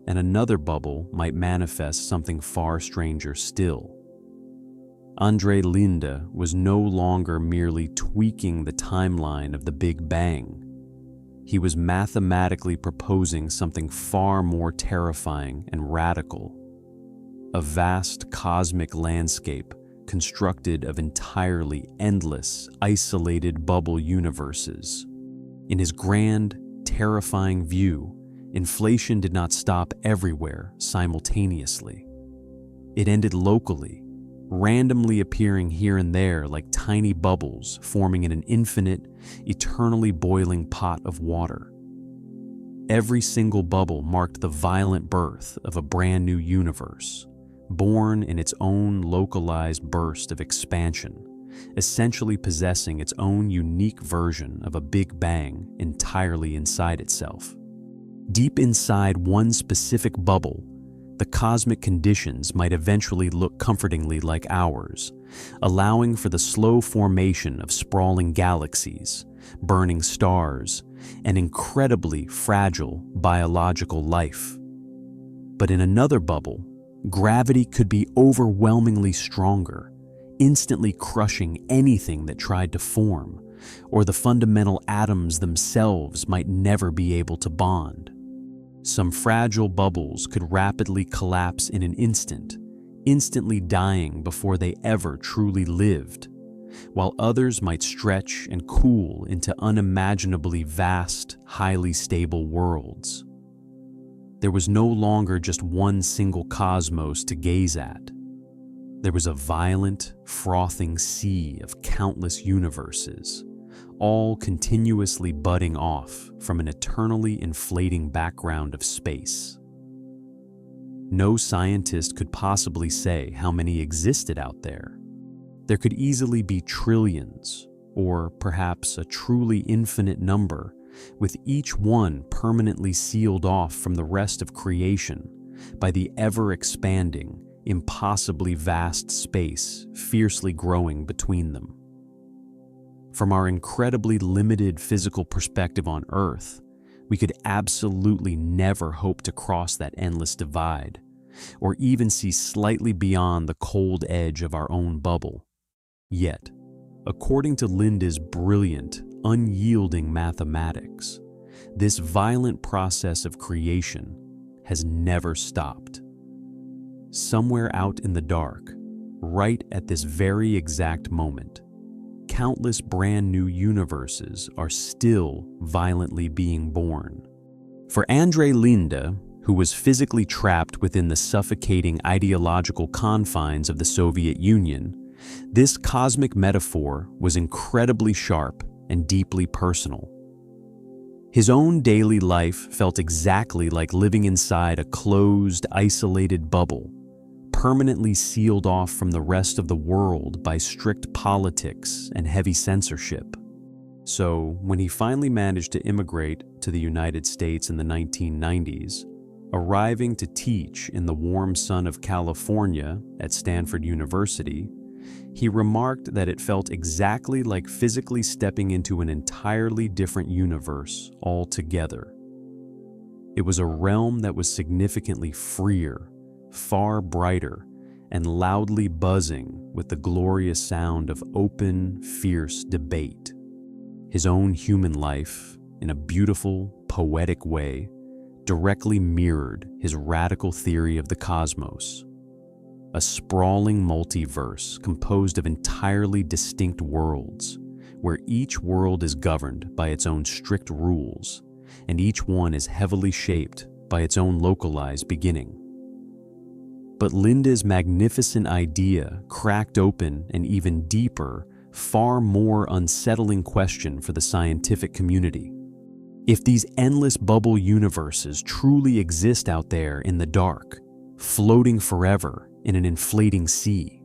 and another bubble might manifest something far stranger still. Andre Linde was no longer merely tweaking the timeline of the Big Bang. He was mathematically proposing something far more terrifying and radical. A vast cosmic landscape constructed of entirely endless, isolated bubble universes. In his grand, terrifying view, inflation did not stop everywhere simultaneously. It ended locally, randomly appearing here and there like tiny bubbles forming in an infinite, eternally boiling pot of water. Every single bubble marked the violent birth of a brand new universe, born in its own localized burst of expansion, essentially possessing its own unique version of a Big Bang entirely inside itself. Deep inside one specific bubble, the cosmic conditions might eventually look comfortingly like ours, allowing for the slow formation of sprawling galaxies, burning stars, and incredibly fragile biological life. But in another bubble, gravity could be overwhelmingly stronger, instantly crushing anything that tried to form, or the fundamental atoms themselves might never be able to bond. Some fragile bubbles could rapidly collapse in an instant, instantly dying before they ever truly lived, while others might stretch and cool into unimaginably vast, highly stable worlds. There was no longer just one single cosmos to gaze at. There was a violent, frothing sea of countless universes, all continuously budding off from an eternally inflating background of space. No scientist could possibly say how many existed out there. There could easily be trillions, or perhaps a truly infinite number with each one permanently sealed off from the rest of creation by the ever-expanding, impossibly vast space fiercely growing between them. From our incredibly limited physical perspective on Earth, we could absolutely never hope to cross that endless divide, or even see slightly beyond the cold edge of our own bubble. Yet, according to Linda's brilliant, unyielding mathematics, this violent process of creation has never stopped. Somewhere out in the dark, right at this very exact moment, countless brand new universes are still violently being born. For André Linde, who was physically trapped within the suffocating ideological confines of the Soviet Union, this cosmic metaphor was incredibly sharp and deeply personal. His own daily life felt exactly like living inside a closed, isolated bubble, permanently sealed off from the rest of the world by strict politics and heavy censorship. So, when he finally managed to immigrate to the United States in the 1990s, arriving to teach in the warm sun of California at Stanford University, he remarked that it felt exactly like physically stepping into an entirely different universe altogether. It was a realm that was significantly freer, far brighter, and loudly buzzing with the glorious sound of open, fierce debate. His own human life, in a beautiful, poetic way, directly mirrored his radical theory of the cosmos. A sprawling multiverse composed of entirely distinct worlds, where each world is governed by its own strict rules, and each one is heavily shaped by its own localized beginning. But Linda's magnificent idea cracked open an even deeper, far more unsettling question for the scientific community. If these endless bubble universes truly exist out there in the dark, floating forever in an inflating sea,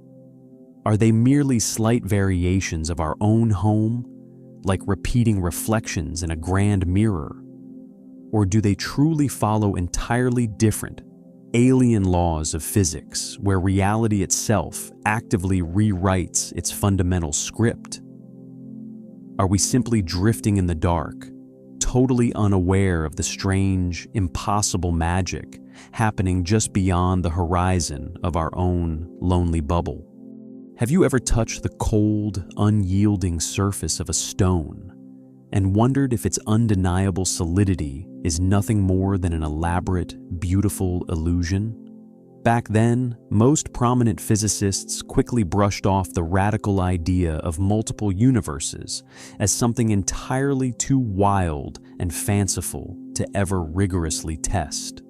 are they merely slight variations of our own home, like repeating reflections in a grand mirror? Or do they truly follow entirely different, alien laws of physics where reality itself actively rewrites its fundamental script? Are we simply drifting in the dark, totally unaware of the strange, impossible magic happening just beyond the horizon of our own lonely bubble? Have you ever touched the cold, unyielding surface of a stone and wondered if its undeniable solidity is nothing more than an elaborate, beautiful illusion? Back then, most prominent physicists quickly brushed off the radical idea of multiple universes as something entirely too wild and fanciful to ever rigorously test.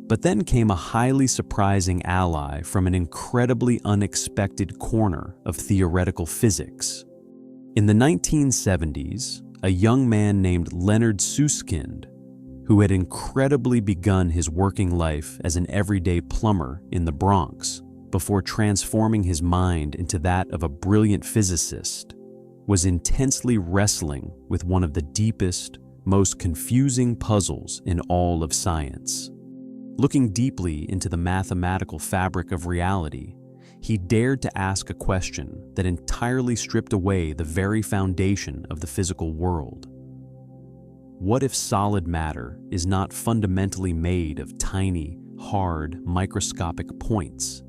But then came a highly surprising ally from an incredibly unexpected corner of theoretical physics. In the 1970s, a young man named Leonard Susskind, who had incredibly begun his working life as an everyday plumber in the Bronx before transforming his mind into that of a brilliant physicist, was intensely wrestling with one of the deepest, most confusing puzzles in all of science. Looking deeply into the mathematical fabric of reality, he dared to ask a question that entirely stripped away the very foundation of the physical world. What if solid matter is not fundamentally made of tiny, hard, microscopic points,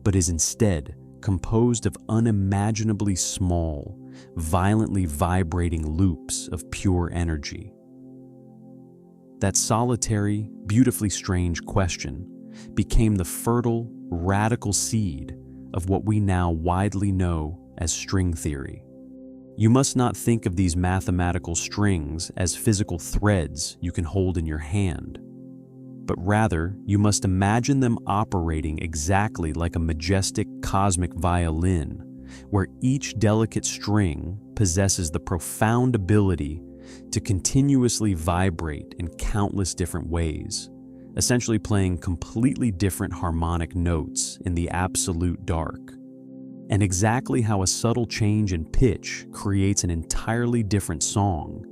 but is instead composed of unimaginably small, violently vibrating loops of pure energy? That solitary, beautifully strange question became the fertile, radical seed of what we now widely know as string theory. You must not think of these mathematical strings as physical threads you can hold in your hand, but rather you must imagine them operating exactly like a majestic cosmic violin, where each delicate string possesses the profound ability to continuously vibrate in countless different ways, essentially playing completely different harmonic notes in the absolute dark. And exactly how a subtle change in pitch creates an entirely different song,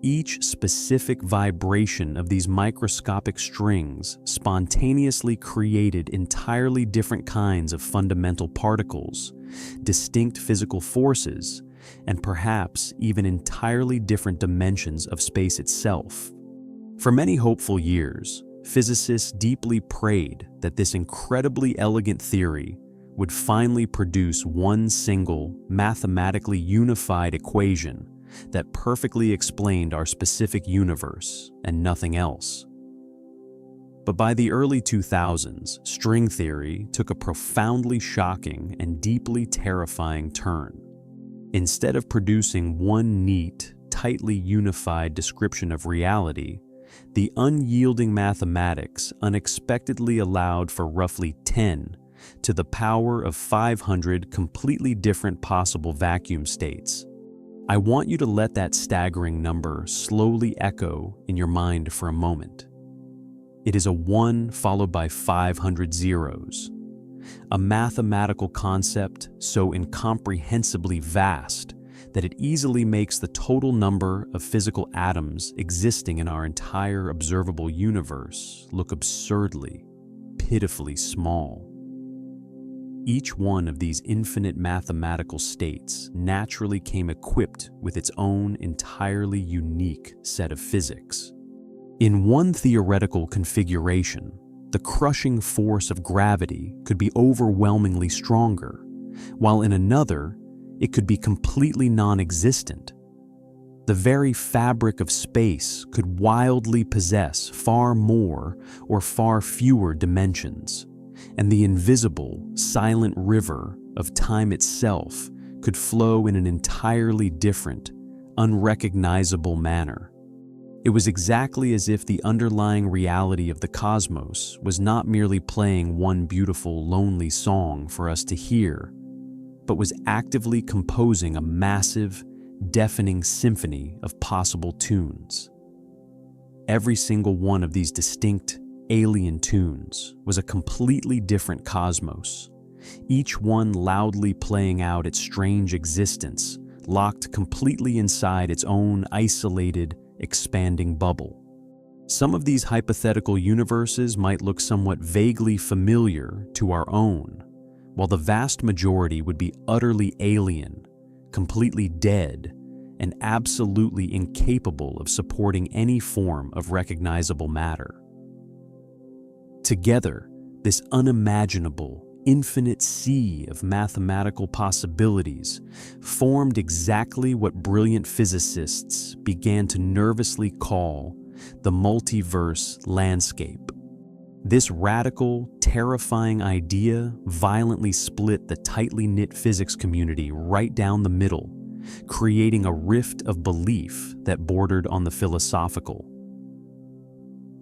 Each specific vibration of these microscopic strings spontaneously created entirely different kinds of fundamental particles, distinct physical forces, and perhaps even entirely different dimensions of space itself. For many hopeful years, physicists deeply prayed that this incredibly elegant theory would finally produce one single, mathematically unified equation that perfectly explained our specific universe and nothing else. But by the early 2000s, string theory took a profoundly shocking and deeply terrifying turn. Instead of producing one neat, tightly unified description of reality, the unyielding mathematics unexpectedly allowed for roughly 10 to the power of 500 completely different possible vacuum states. I want you to let that staggering number slowly echo in your mind for a moment. It is a 1 followed by 500 zeros, a mathematical concept so incomprehensibly vast that it easily makes the total number of physical atoms existing in our entire observable universe look absurdly, pitifully small. Each one of these infinite mathematical states naturally came equipped with its own entirely unique set of physics. In one theoretical configuration, the crushing force of gravity could be overwhelmingly stronger, while in another, it could be completely non-existent. The very fabric of space could wildly possess far more or far fewer dimensions, and the invisible, silent river of time itself could flow in an entirely different, unrecognizable manner. It was exactly as if the underlying reality of the cosmos was not merely playing one beautiful, lonely song for us to hear, but was actively composing a massive, deafening symphony of possible tunes. Every single one of these distinct, alien tunes was a completely different cosmos, each one loudly playing out its strange existence, locked completely inside its own isolated, expanding bubble. Some of these hypothetical universes might look somewhat vaguely familiar to our own, while the vast majority would be utterly alien, completely dead, and absolutely incapable of supporting any form of recognizable matter. Together, this unimaginable, infinite sea of mathematical possibilities formed exactly what brilliant physicists began to nervously call the multiverse landscape. This radical, terrifying idea violently split the tightly knit physics community right down the middle, creating a rift of belief that bordered on the philosophical.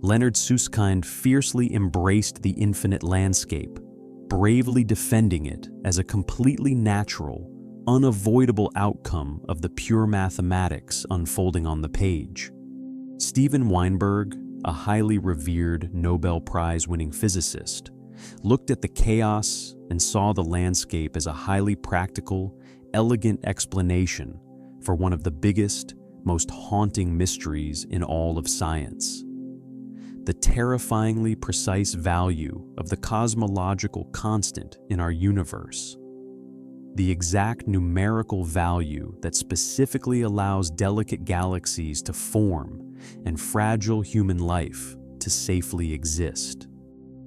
Leonard Susskind fiercely embraced the infinite landscape, bravely defending it as a completely natural, unavoidable outcome of the pure mathematics unfolding on the page. Steven Weinberg, a highly revered Nobel Prize-winning physicist, looked at the chaos and saw the landscape as a highly practical, elegant explanation for one of the biggest, most haunting mysteries in all of science: the terrifyingly precise value of the cosmological constant in our universe. The exact numerical value that specifically allows delicate galaxies to form and fragile human life to safely exist.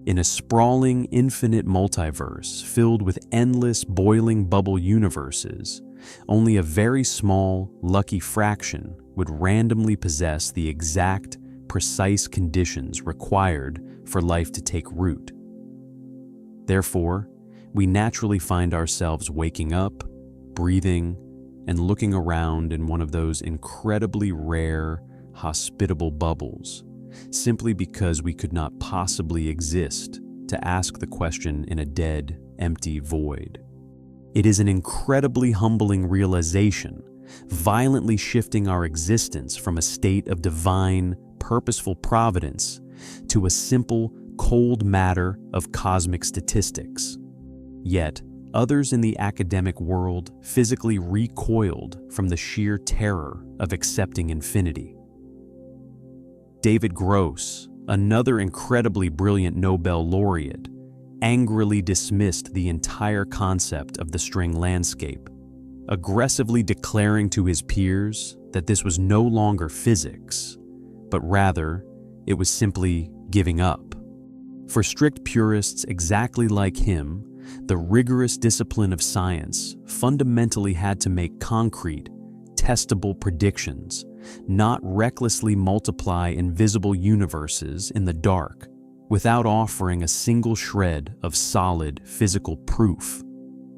In a sprawling, infinite multiverse filled with endless, boiling bubble universes, only a very small, lucky fraction would randomly possess the exact, precise conditions required for life to take root. Therefore, we naturally find ourselves waking up, breathing, and looking around in one of those incredibly rare, hospitable bubbles, simply because we could not possibly exist to ask the question in a dead, empty void. It is an incredibly humbling realization, violently shifting our existence from a state of divine, purposeful providence to a simple, cold matter of cosmic statistics. Yet, others in the academic world physically recoiled from the sheer terror of accepting infinity. David Gross, another incredibly brilliant Nobel laureate, angrily dismissed the entire concept of the string landscape, aggressively declaring to his peers that this was no longer physics, but rather it was simply giving up. For strict purists exactly like him, the rigorous discipline of science fundamentally had to make concrete, testable predictions, not recklessly multiply invisible universes in the dark without offering a single shred of solid physical proof.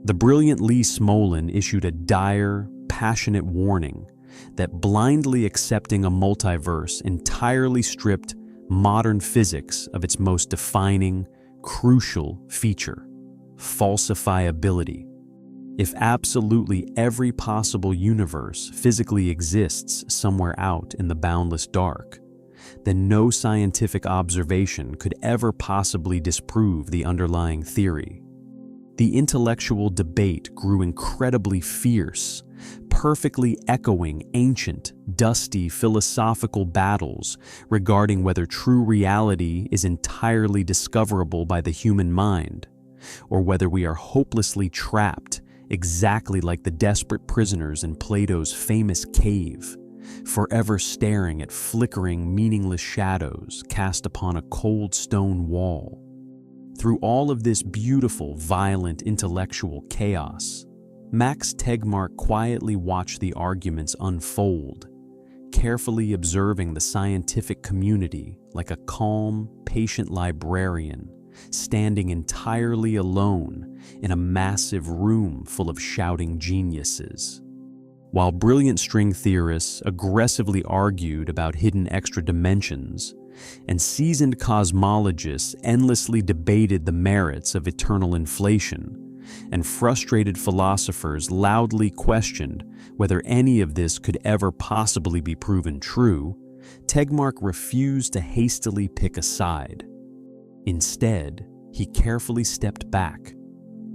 The brilliant Lee Smolin issued a dire, passionate warning that blindly accepting a multiverse entirely stripped modern physics of its most defining, crucial feature: falsifiability. If absolutely every possible universe physically exists somewhere out in the boundless dark, then no scientific observation could ever possibly disprove the underlying theory. The intellectual debate grew incredibly fierce, perfectly echoing ancient, dusty philosophical battles regarding whether true reality is entirely discoverable by the human mind, or whether we are hopelessly trapped exactly like the desperate prisoners in Plato's famous cave, forever staring at flickering, meaningless shadows cast upon a cold stone wall. Through all of this beautiful, violent intellectual chaos, Max Tegmark quietly watched the arguments unfold, carefully observing the scientific community like a calm, patient librarian, standing entirely alone in a massive room full of shouting geniuses. While brilliant string theorists aggressively argued about hidden extra dimensions, and seasoned cosmologists endlessly debated the merits of eternal inflation, and frustrated philosophers loudly questioned whether any of this could ever possibly be proven true, Tegmark refused to hastily pick a side. Instead, he carefully stepped back,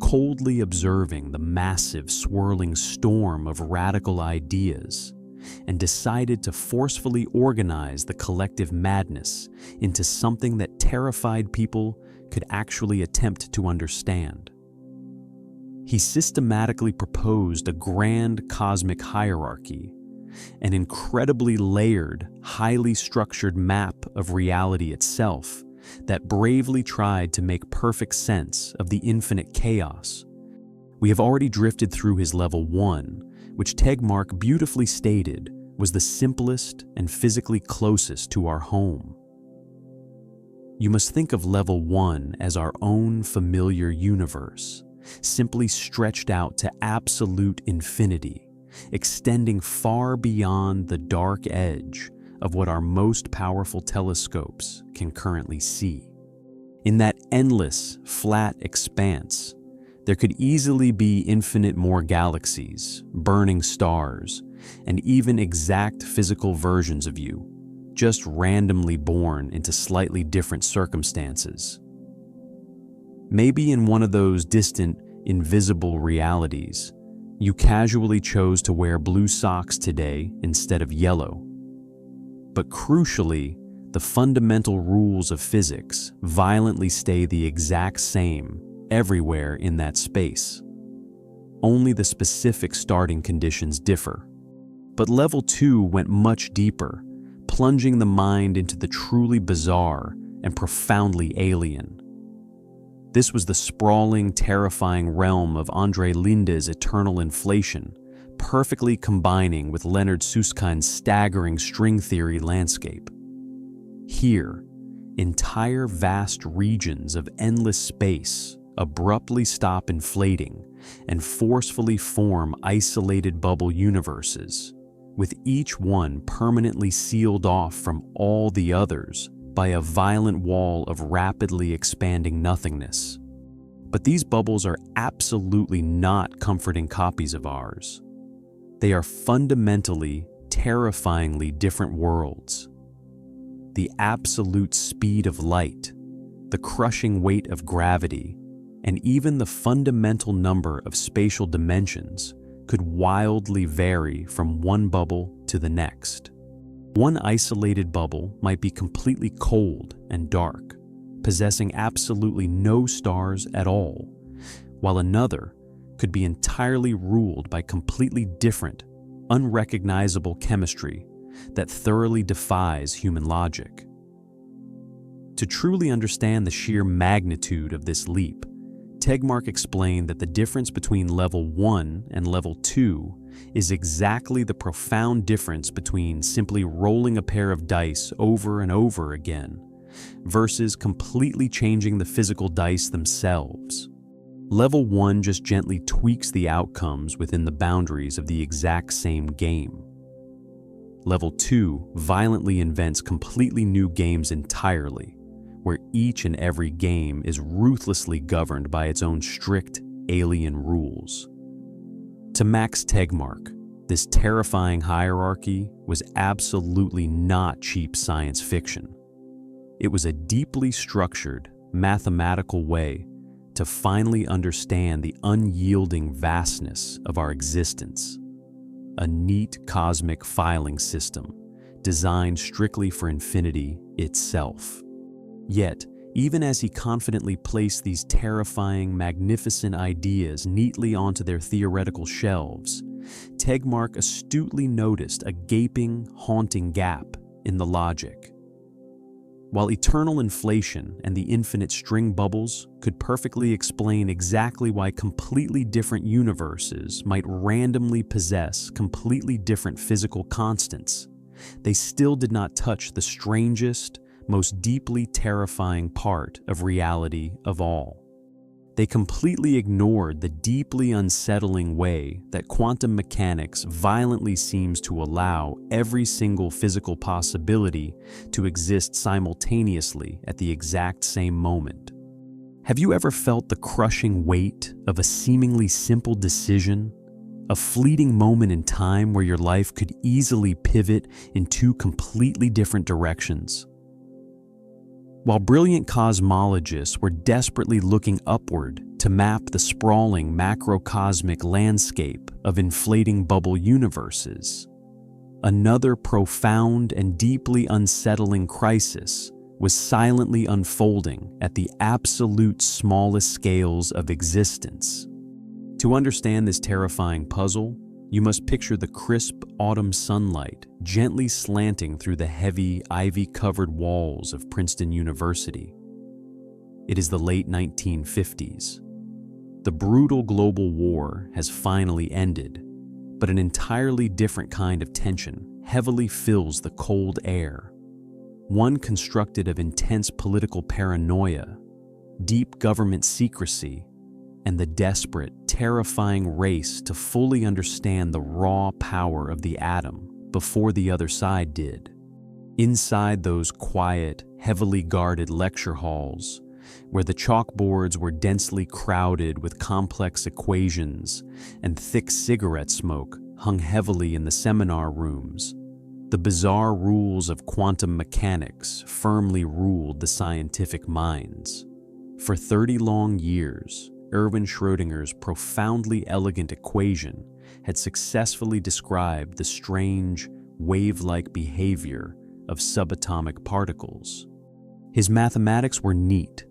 coldly observing the massive, swirling storm of radical ideas, and decided to forcefully organize the collective madness into something that terrified people could actually attempt to understand. He systematically proposed a grand cosmic hierarchy, an incredibly layered, highly structured map of reality itself that bravely tried to make perfect sense of the infinite chaos. We have already drifted through his level 1, which Tegmark beautifully stated was the simplest and physically closest to our home. You must think of level 1 as our own familiar universe, simply stretched out to absolute infinity, extending far beyond the dark edge of what our most powerful telescopes can currently see. In that endless, flat expanse, there could easily be infinite more galaxies, burning stars, and even exact physical versions of you, just randomly born into slightly different circumstances. Maybe in one of those distant, invisible realities, you casually chose to wear blue socks today instead of yellow. But crucially, the fundamental rules of physics violently stay the exact same everywhere in that space. Only the specific starting conditions differ. But level 2 went much deeper, plunging the mind into the truly bizarre and profoundly alien. This was the sprawling, terrifying realm of André Linde's eternal inflation, perfectly combining with Leonard Suskind's staggering string theory landscape. Here, entire vast regions of endless space abruptly stop inflating and forcefully form isolated bubble universes, with each one permanently sealed off from all the others by a violent wall of rapidly expanding nothingness. But these bubbles are absolutely not comforting copies of ours. They are fundamentally, terrifyingly different worlds. The absolute speed of light, the crushing weight of gravity, and even the fundamental number of spatial dimensions could wildly vary from one bubble to the next. One isolated bubble might be completely cold and dark, possessing absolutely no stars at all, while another could be entirely ruled by completely different, unrecognizable chemistry that thoroughly defies human logic. To truly understand the sheer magnitude of this leap, Tegmark explained that the difference between level 1 and level 2 is exactly the profound difference between simply rolling a pair of dice over and over again versus completely changing the physical dice themselves. Level 1 just gently tweaks the outcomes within the boundaries of the exact same game. Level 2 violently invents completely new games entirely, where each and every game is ruthlessly governed by its own strict alien rules. To Max Tegmark, this terrifying hierarchy was absolutely not cheap science fiction. It was a deeply structured, mathematical way to finally understand the unyielding vastness of our existence. A neat cosmic filing system designed strictly for infinity itself. Yet, even as he confidently placed these terrifying, magnificent ideas neatly onto their theoretical shelves, Tegmark astutely noticed a gaping, haunting gap in the logic. While eternal inflation and the infinite string bubbles could perfectly explain exactly why completely different universes might randomly possess completely different physical constants, they still did not touch the strangest, most deeply terrifying part of reality of all. They completely ignored the deeply unsettling way that quantum mechanics violently seems to allow every single physical possibility to exist simultaneously at the exact same moment. Have you ever felt the crushing weight of a seemingly simple decision? A fleeting moment in time where your life could easily pivot in two completely different directions? While brilliant cosmologists were desperately looking upward to map the sprawling macrocosmic landscape of inflating bubble universes, another profound and deeply unsettling crisis was silently unfolding at the absolute smallest scales of existence. To understand this terrifying puzzle, you must picture the crisp autumn sunlight gently slanting through the heavy, ivy-covered walls of Princeton University. It is the late 1950s. The brutal global war has finally ended, but an entirely different kind of tension heavily fills the cold air. One constructed of intense political paranoia, deep government secrecy, and the desperate, terrifying race to fully understand the raw power of the atom before the other side did. Inside those quiet, heavily guarded lecture halls, where the chalkboards were densely crowded with complex equations and thick cigarette smoke hung heavily in the seminar rooms, the bizarre rules of quantum mechanics firmly ruled the scientific minds. For 30 long years, Erwin Schrödinger's profoundly elegant equation had successfully described the strange, wave-like behavior of subatomic particles. His mathematics were neat,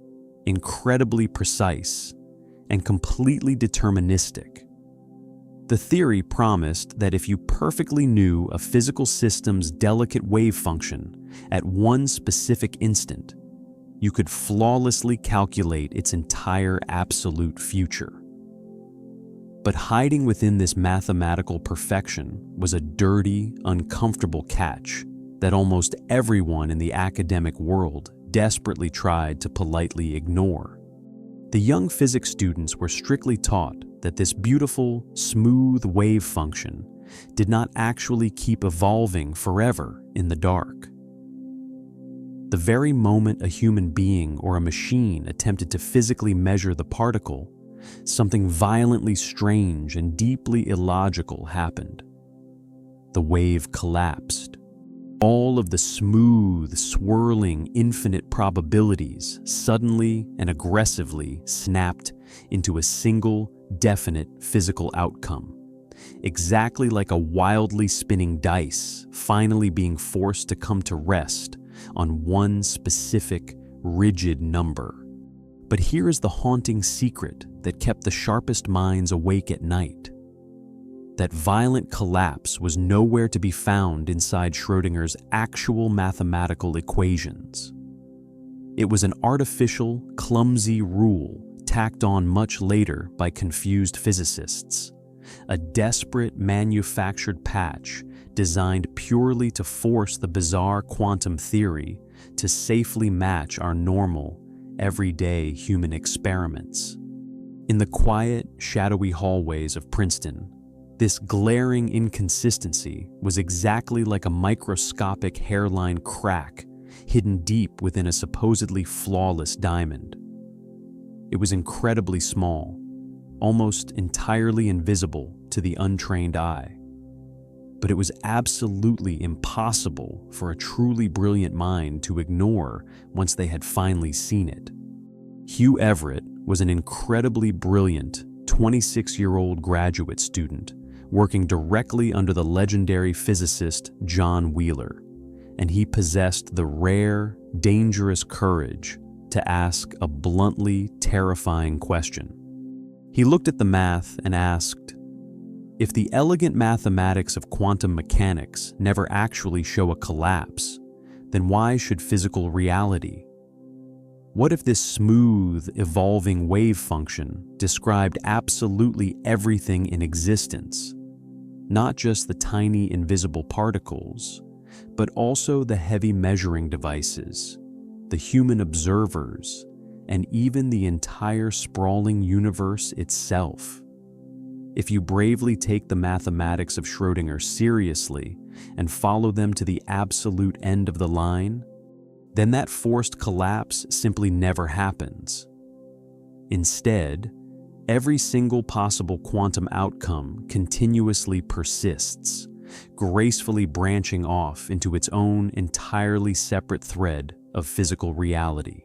incredibly precise, and completely deterministic. The theory promised that if you perfectly knew a physical system's delicate wave function at one specific instant, you could flawlessly calculate its entire absolute future. But hiding within this mathematical perfection was a dirty, uncomfortable catch that almost everyone in the academic world desperately tried to politely ignore. The young physics students were strictly taught that this beautiful, smooth wave function did not actually keep evolving forever in the dark. The very moment a human being or a machine attempted to physically measure the particle, something violently strange and deeply illogical happened. The wave collapsed. All of the smooth, swirling, infinite probabilities suddenly and aggressively snapped into a single, definite physical outcome, exactly like a wildly spinning dice, finally being forced to come to rest on one specific, rigid number. But here is the haunting secret that kept the sharpest minds awake at night. That violent collapse was nowhere to be found inside Schrödinger's actual mathematical equations. It was an artificial, clumsy rule tacked on much later by confused physicists, a desperate manufactured patch designed purely to force the bizarre quantum theory to safely match our normal, everyday human experiments. In the quiet, shadowy hallways of Princeton, this glaring inconsistency was exactly like a microscopic hairline crack hidden deep within a supposedly flawless diamond. It was incredibly small, almost entirely invisible to the untrained eye. But it was absolutely impossible for a truly brilliant mind to ignore once they had finally seen it. Hugh Everett was an incredibly brilliant 26-year-old graduate student working directly under the legendary physicist John Wheeler, and he possessed the rare, dangerous courage to ask a bluntly terrifying question. He looked at the math and asked, if the elegant mathematics of quantum mechanics never actually show a collapse, then why should physical reality? What if this smooth, evolving wave function described absolutely everything in existence? Not just the tiny invisible particles, but also the heavy measuring devices, the human observers, and even the entire sprawling universe itself. If you bravely take the mathematics of Schrödinger seriously and follow them to the absolute end of the line, then that forced collapse simply never happens. Instead, every single possible quantum outcome continuously persists, gracefully branching off into its own entirely separate thread of physical reality.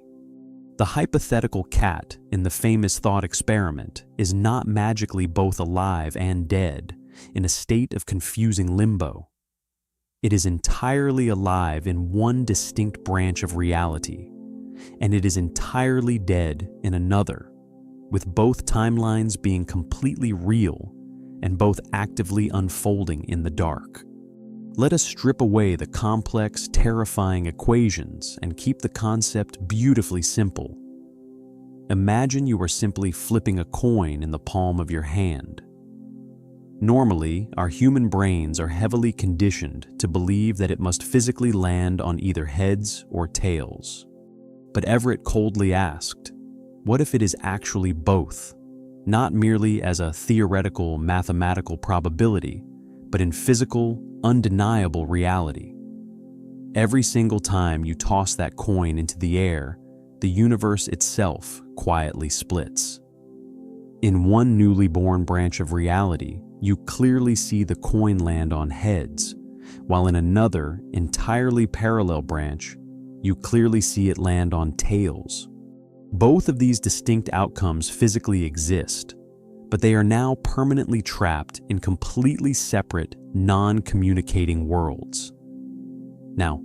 The hypothetical cat in the famous thought experiment is not magically both alive and dead in a state of confusing limbo. It is entirely alive in one distinct branch of reality, and it is entirely dead in another, with both timelines being completely real and both actively unfolding in the dark. Let us strip away the complex, terrifying equations and keep the concept beautifully simple. Imagine you are simply flipping a coin in the palm of your hand. Normally, our human brains are heavily conditioned to believe that it must physically land on either heads or tails. But Everett coldly asked, what if it is actually both, not merely as a theoretical mathematical probability, but in physical, undeniable reality? Every single time you toss that coin into the air, the universe itself quietly splits. In one newly born branch of reality, you clearly see the coin land on heads, while in another, entirely parallel branch, you clearly see it land on tails. Both of these distinct outcomes physically exist, but they are now permanently trapped in completely separate, non-communicating worlds. Now,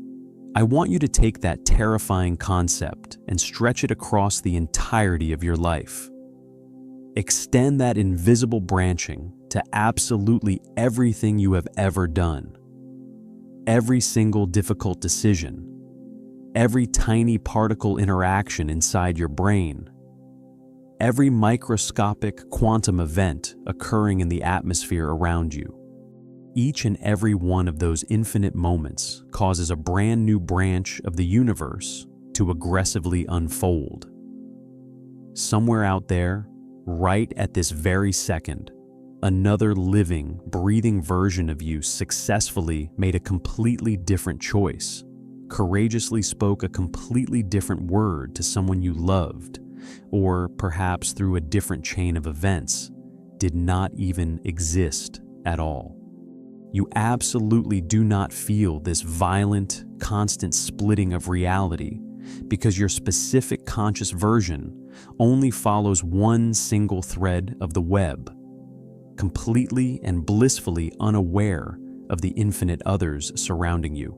I want you to take that terrifying concept and stretch it across the entirety of your life. Extend that invisible branching to absolutely everything you have ever done. Every single difficult decision, every tiny particle interaction inside your brain, every microscopic quantum event occurring in the atmosphere around you. Each and every one of those infinite moments causes a brand new branch of the universe to aggressively unfold. Somewhere out there, right at this very second, another living, breathing version of you successfully made a completely different choice, courageously spoke a completely different word to someone you loved, or perhaps through a different chain of events, did not even exist at all. You absolutely do not feel this violent, constant splitting of reality because your specific conscious version only follows one single thread of the web. completely and blissfully unaware of the infinite others surrounding you.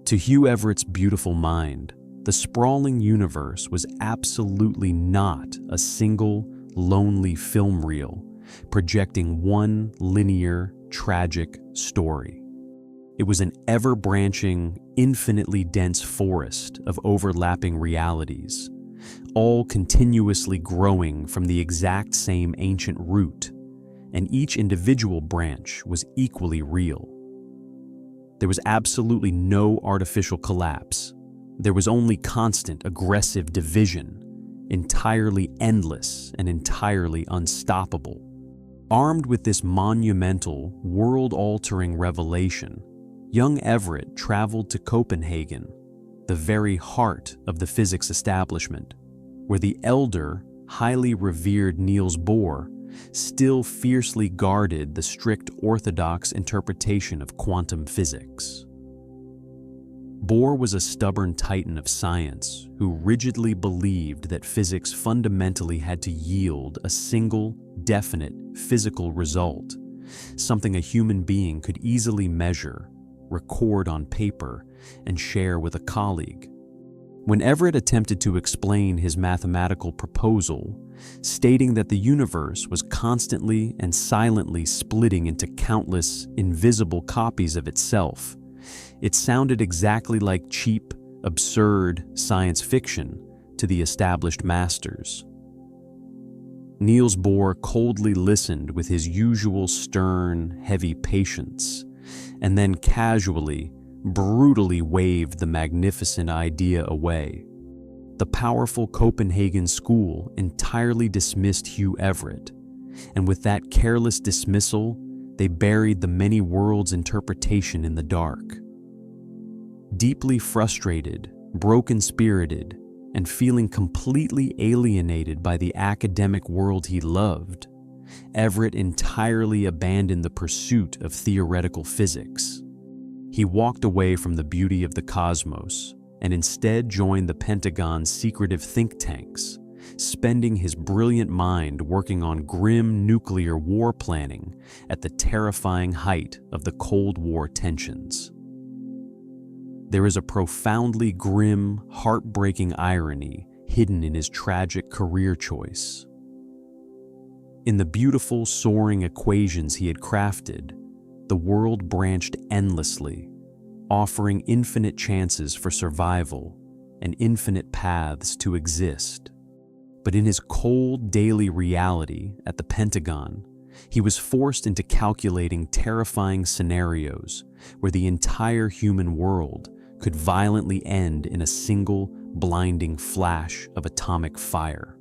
To Hugh Everett's beautiful mind, the sprawling universe was absolutely not a single, lonely film reel projecting one linear, tragic story. It was an ever-branching, infinitely dense forest of overlapping realities, all continuously growing from the exact same ancient root, and each individual branch was equally real. There was absolutely no artificial collapse. There was only constant, aggressive division, entirely endless and entirely unstoppable. Armed with this monumental, world-altering revelation, young Everett traveled to Copenhagen, the very heart of the physics establishment, where the elder, highly revered Niels Bohr still fiercely guarded the strict orthodox interpretation of quantum physics. Bohr was a stubborn titan of science who rigidly believed that physics fundamentally had to yield a single, definite, physical result, something a human being could easily measure, record on paper, and share with a colleague. When Everett attempted to explain his mathematical proposal, stating that the universe was constantly and silently splitting into countless, invisible copies of itself, it sounded exactly like cheap, absurd science fiction to the established masters. Niels Bohr coldly listened with his usual stern, heavy patience, and then casually, brutally waved the magnificent idea away. The powerful Copenhagen school entirely dismissed Hugh Everett, and with that careless dismissal, they buried the many worlds interpretation in the dark. Deeply frustrated, broken-spirited, and feeling completely alienated by the academic world he loved, Everett entirely abandoned the pursuit of theoretical physics. He walked away from the beauty of the cosmos and instead joined the Pentagon's secretive think tanks, spending his brilliant mind working on grim nuclear war planning at the terrifying height of the Cold War tensions. There is a profoundly grim, heartbreaking irony hidden in his tragic career choice. In the beautiful, soaring equations he had crafted, the world branched endlessly, offering infinite chances for survival and infinite paths to exist. But in his cold daily reality at the Pentagon, he was forced into calculating terrifying scenarios where the entire human world could violently end in a single, blinding flash of atomic fire.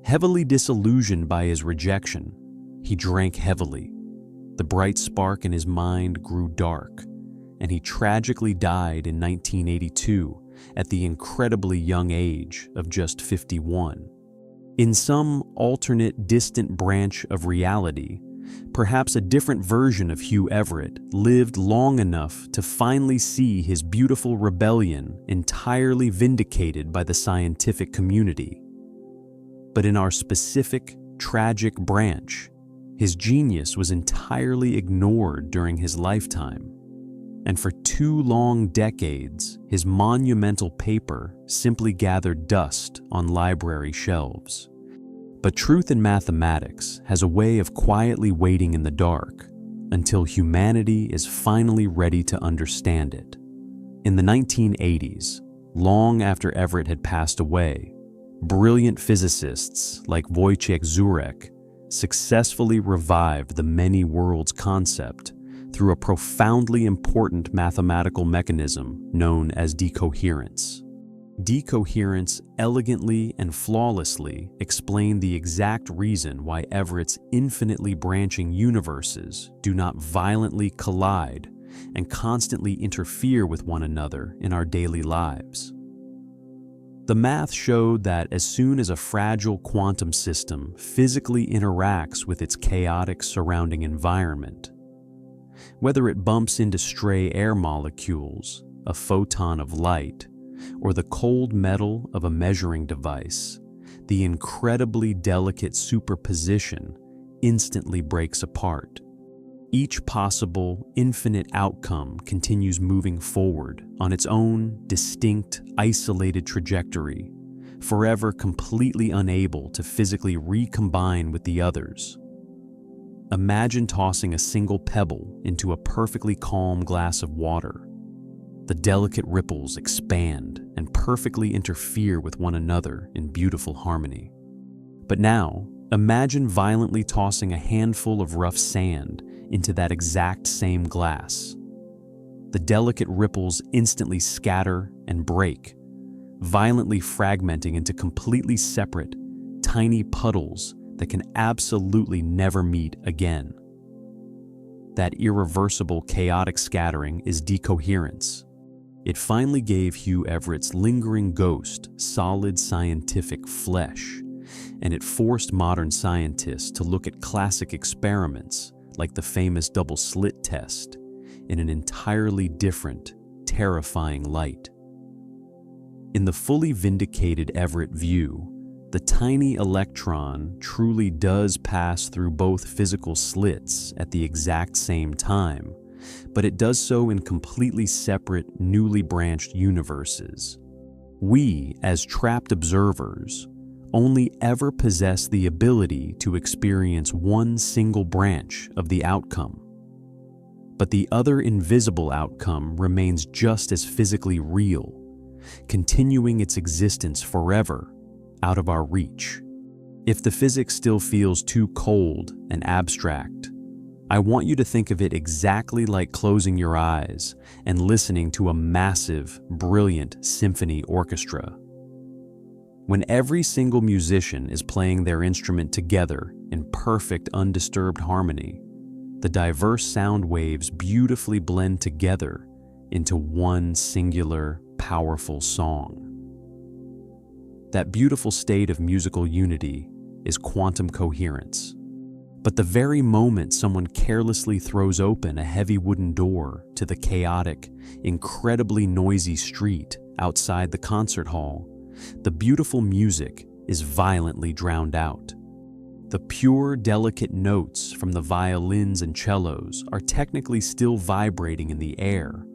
Heavily disillusioned by his rejection, he drank heavily. The bright spark in his mind grew dark, and he tragically died in 1982 at the incredibly young age of just 51. In some alternate, distant branch of reality, perhaps a different version of Hugh Everett lived long enough to finally see his beautiful rebellion entirely vindicated by the scientific community. But in our specific, tragic branch, his genius was entirely ignored during his lifetime, and for 2 long decades, his monumental paper simply gathered dust on library shelves. But truth in mathematics has a way of quietly waiting in the dark until humanity is finally ready to understand it. In the 1980s, long after Everett had passed away, brilliant physicists like Wojciech Zurek successfully revived the many worlds concept through a profoundly important mathematical mechanism known as decoherence. Decoherence elegantly and flawlessly explained the exact reason why Everett's infinitely branching universes do not violently collide and constantly interfere with one another in our daily lives. The math showed that as soon as a fragile quantum system physically interacts with its chaotic surrounding environment, whether it bumps into stray air molecules, a photon of light, or the cold metal of a measuring device, the incredibly delicate superposition instantly breaks apart. Each possible, infinite outcome continues moving forward on its own distinct, isolated trajectory, forever completely unable to physically recombine with the others. Imagine tossing a single pebble into a perfectly calm glass of water. The delicate ripples expand and perfectly interfere with one another in beautiful harmony. But now, imagine violently tossing a handful of rough sand into that exact same glass. The delicate ripples instantly scatter and break, violently fragmenting into completely separate, tiny puddles that can absolutely never meet again. That irreversible, chaotic scattering is decoherence. It finally gave Hugh Everett's lingering ghost solid scientific flesh, and it forced modern scientists to look at classic experiments like the famous double slit test in an entirely different, terrifying light. In the fully vindicated Everett view, the tiny electron truly does pass through both physical slits at the exact same time, but it does so in completely separate, newly branched universes. We, as trapped observers, only ever possess the ability to experience one single branch of the outcome. But the other invisible outcome remains just as physically real, continuing its existence forever, out of our reach. If the physics still feels too cold and abstract, I want you to think of it exactly like closing your eyes and listening to a massive, brilliant symphony orchestra. When every single musician is playing their instrument together in perfect, undisturbed harmony, the diverse sound waves beautifully blend together into one singular, powerful song. That beautiful state of musical unity is quantum coherence. But the very moment someone carelessly throws open a heavy wooden door to the chaotic, incredibly noisy street outside the concert hall, the beautiful music is violently drowned out. The pure, delicate notes from the violins and cellos are technically still vibrating in the air,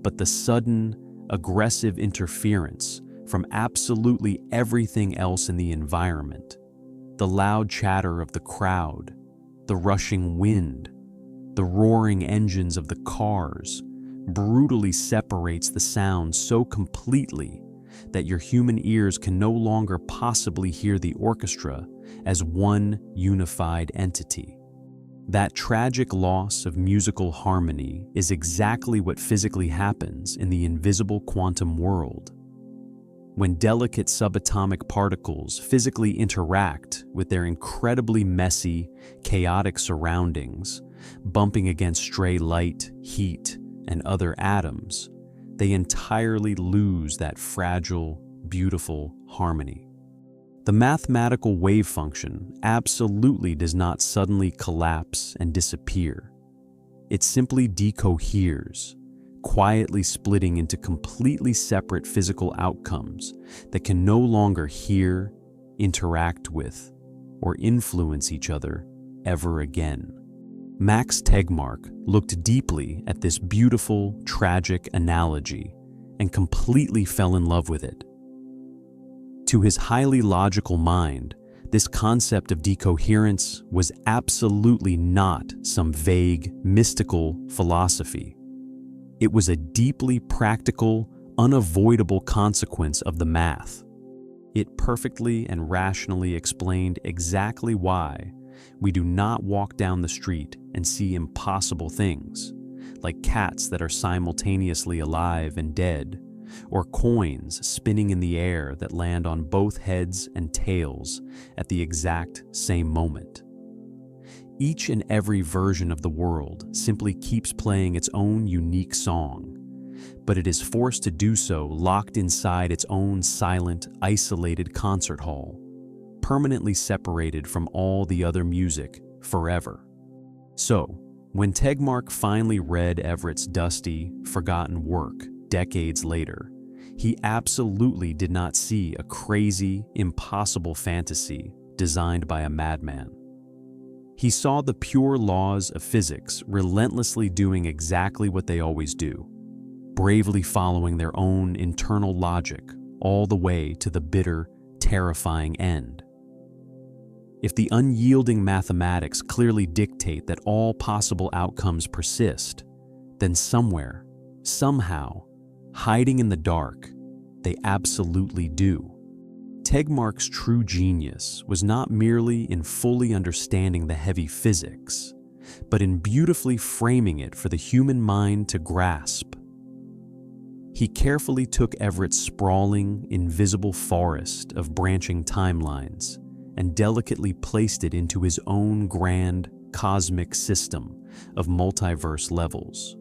but the sudden, aggressive interference from absolutely everything else in the environment, the loud chatter of the crowd, the rushing wind, the roaring engines of the cars, brutally separates the sound so completely that your human ears can no longer possibly hear the orchestra as one unified entity. That tragic loss of musical harmony is exactly what physically happens in the invisible quantum world. When delicate subatomic particles physically interact with their incredibly messy, chaotic surroundings, bumping against stray light, heat, and other atoms, they entirely lose that fragile, beautiful harmony. The mathematical wave function absolutely does not suddenly collapse and disappear. It simply decoheres, quietly splitting into completely separate physical outcomes that can no longer hear, interact with, or influence each other ever again. Max Tegmark looked deeply at this beautiful, tragic analogy and completely fell in love with it. To his highly logical mind, this concept of decoherence was absolutely not some vague, mystical philosophy. It was a deeply practical, unavoidable consequence of the math. It perfectly and rationally explained exactly why we do not walk down the street and see impossible things, like cats that are simultaneously alive and dead, or coins spinning in the air that land on both heads and tails at the exact same moment. Each and every version of the world simply keeps playing its own unique song, but it is forced to do so locked inside its own silent, isolated concert hall, permanently separated from all the other music forever. So, when Tegmark finally read Everett's dusty, forgotten work decades later, he absolutely did not see a crazy, impossible fantasy designed by a madman. He saw the pure laws of physics relentlessly doing exactly what they always do, bravely following their own internal logic all the way to the bitter, terrifying end. If the unyielding mathematics clearly dictate that all possible outcomes persist, then somewhere, somehow, hiding in the dark, they absolutely do. Tegmark's true genius was not merely in fully understanding the heavy physics, but in beautifully framing it for the human mind to grasp. He carefully took Everett's sprawling, invisible forest of branching timelines and delicately placed it into his own grand, cosmic system of multiverse levels.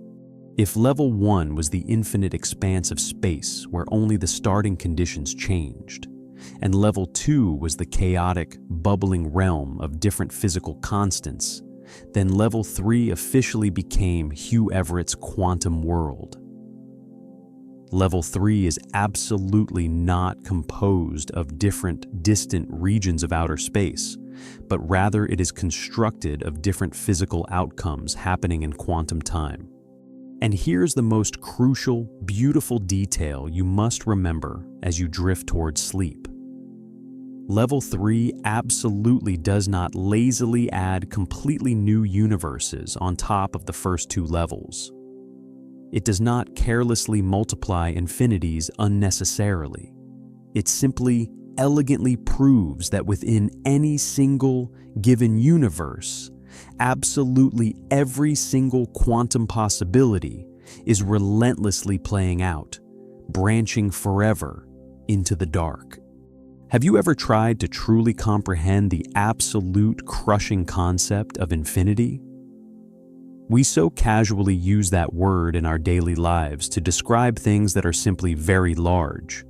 If level 1 was the infinite expanse of space where only the starting conditions changed, and level 2 was the chaotic, bubbling realm of different physical constants, then level 3 officially became Hugh Everett's quantum world. Level 3 is absolutely not composed of different, distant regions of outer space, but rather it is constructed of different physical outcomes happening in quantum time. And here's the most crucial, beautiful detail you must remember as you drift towards sleep. Level 3 absolutely does not lazily add completely new universes on top of the first 2 levels. It does not carelessly multiply infinities unnecessarily. It simply elegantly proves that within any single given universe, absolutely every single quantum possibility is relentlessly playing out, branching forever into the dark. Have you ever tried to truly comprehend the absolute crushing concept of infinity? We so casually use that word in our daily lives to describe things that are simply very large.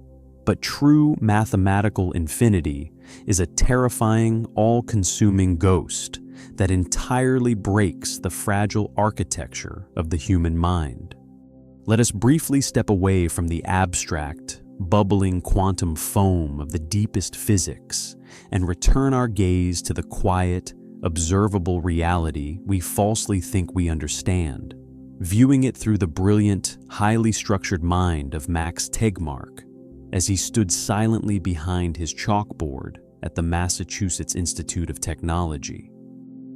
But true mathematical infinity is a terrifying, all-consuming ghost that entirely breaks the fragile architecture of the human mind. Let us briefly step away from the abstract, bubbling quantum foam of the deepest physics and return our gaze to the quiet, observable reality we falsely think we understand, viewing it through the brilliant, highly structured mind of Max Tegmark as he stood silently behind his chalkboard at the Massachusetts Institute of Technology.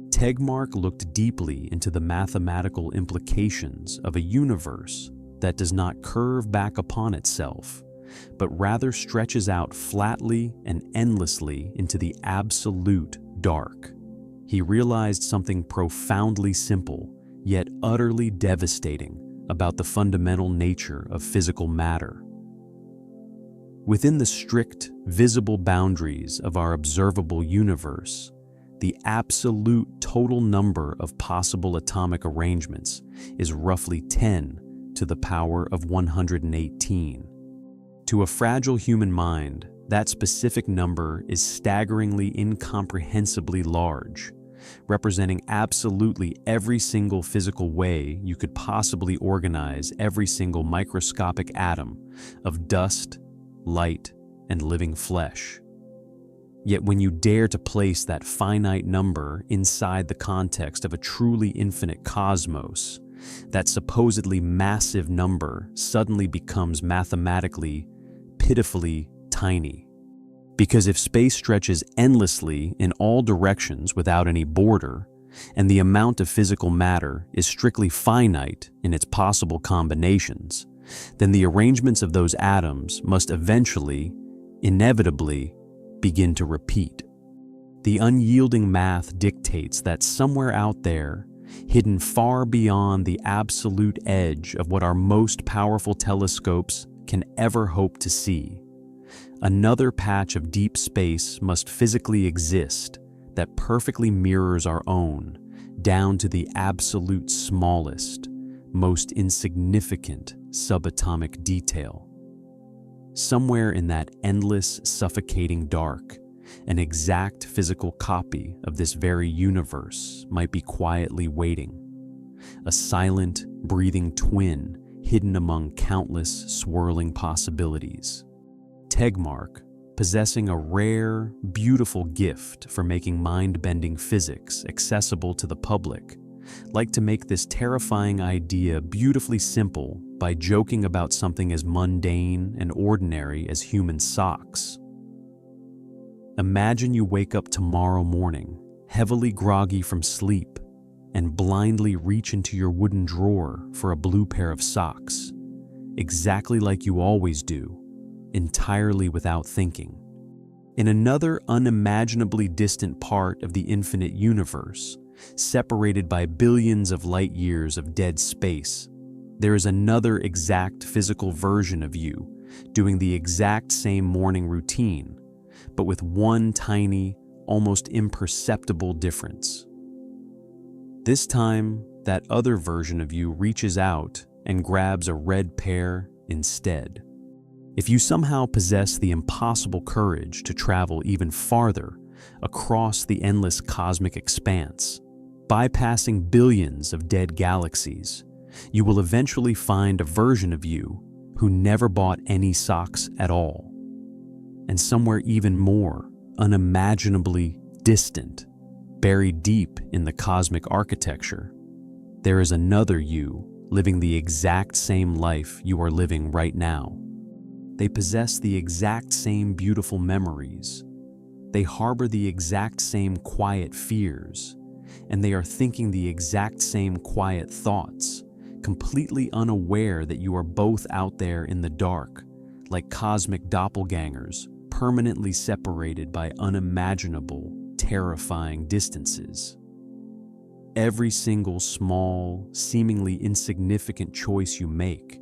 Tegmark looked deeply into the mathematical implications of a universe that does not curve back upon itself, but rather stretches out flatly and endlessly into the absolute dark. He realized something profoundly simple, yet utterly devastating about the fundamental nature of physical matter. Within the strict, visible boundaries of our observable universe, the absolute total number of possible atomic arrangements is roughly 10 to the power of 118. To a fragile human mind, that specific number is staggeringly incomprehensibly large, representing absolutely every single physical way you could possibly organize every single microscopic atom of dust, light, and living flesh. Yet when you dare to place that finite number inside the context of a truly infinite cosmos, that supposedly massive number suddenly becomes mathematically, pitifully tiny. Because if space stretches endlessly in all directions without any border, and the amount of physical matter is strictly finite in its possible combinations, then the arrangements of those atoms must eventually, inevitably, begin to repeat. The unyielding math dictates that somewhere out there, hidden far beyond the absolute edge of what our most powerful telescopes can ever hope to see, another patch of deep space must physically exist that perfectly mirrors our own, down to the absolute smallest, most insignificant subatomic detail. Somewhere in that endless, suffocating dark, an exact physical copy of this very universe might be quietly waiting, a silent, breathing twin hidden among countless swirling possibilities. Tegmark, possessing a rare, beautiful gift for making mind-bending physics accessible to the public, like to make this terrifying idea beautifully simple by joking about something as mundane and ordinary as human socks. Imagine you wake up tomorrow morning, heavily groggy from sleep, and blindly reach into your wooden drawer for a blue pair of socks, exactly like you always do, entirely without thinking. In another unimaginably distant part of the infinite universe, separated by billions of light years of dead space, there is another exact physical version of you doing the exact same morning routine, but with one tiny, almost imperceptible difference. This time, that other version of you reaches out and grabs a red pear instead. If you somehow possess the impossible courage to travel even farther across the endless cosmic expanse, bypassing billions of dead galaxies, you will eventually find a version of you who never bought any socks at all. And somewhere even more unimaginably distant, buried deep in the cosmic architecture, there is another you living the exact same life you are living right now. They possess the exact same beautiful memories. They harbor the exact same quiet fears, and they are thinking the exact same quiet thoughts, completely unaware that you are both out there in the dark, like cosmic doppelgangers, permanently separated by unimaginable, terrifying distances. Every single small, seemingly insignificant choice you make,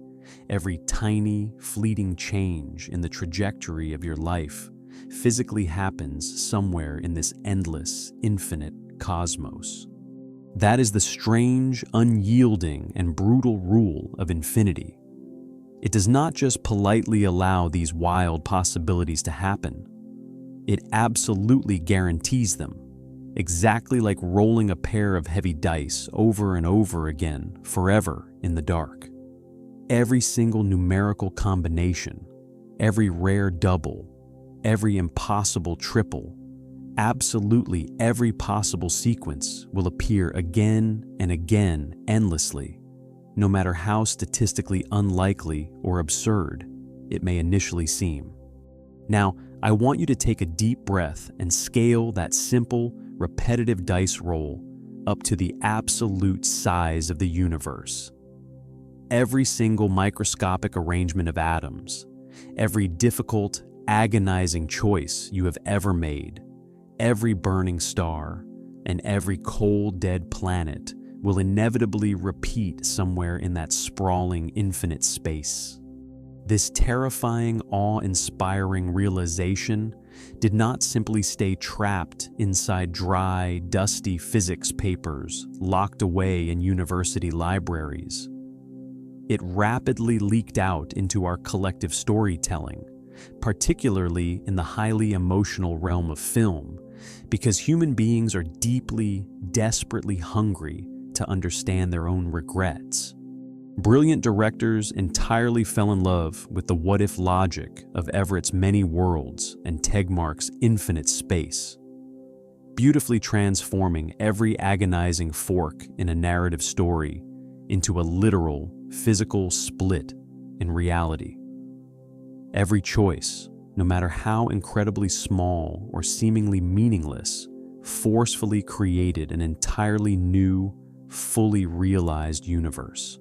every tiny, fleeting change in the trajectory of your life, physically happens somewhere in this endless, infinite cosmos. That is the strange, unyielding, and brutal rule of infinity. It does not just politely allow these wild possibilities to happen. It absolutely guarantees them, exactly like rolling a pair of heavy dice over and over again, forever in the dark. Every single numerical combination, every rare double, every impossible triple, absolutely every possible sequence will appear again and again endlessly, no matter how statistically unlikely or absurd it may initially seem. Now, I want you to take a deep breath and scale that simple, repetitive dice roll up to the absolute size of the universe. Every single microscopic arrangement of atoms, every difficult, agonizing choice you have ever made, every burning star, and every cold, dead planet will inevitably repeat somewhere in that sprawling, infinite space. This terrifying, awe-inspiring realization did not simply stay trapped inside dry, dusty physics papers locked away in university libraries. It rapidly leaked out into our collective storytelling, particularly in the highly emotional realm of film, because human beings are deeply, desperately hungry to understand their own regrets. Brilliant directors entirely fell in love with the what-if logic of Everett's many worlds and Tegmark's infinite space, beautifully transforming every agonizing fork in a narrative story into a literal, physical split in reality. Every choice, no matter how incredibly small or seemingly meaningless, forcefully created an entirely new, fully realized universe.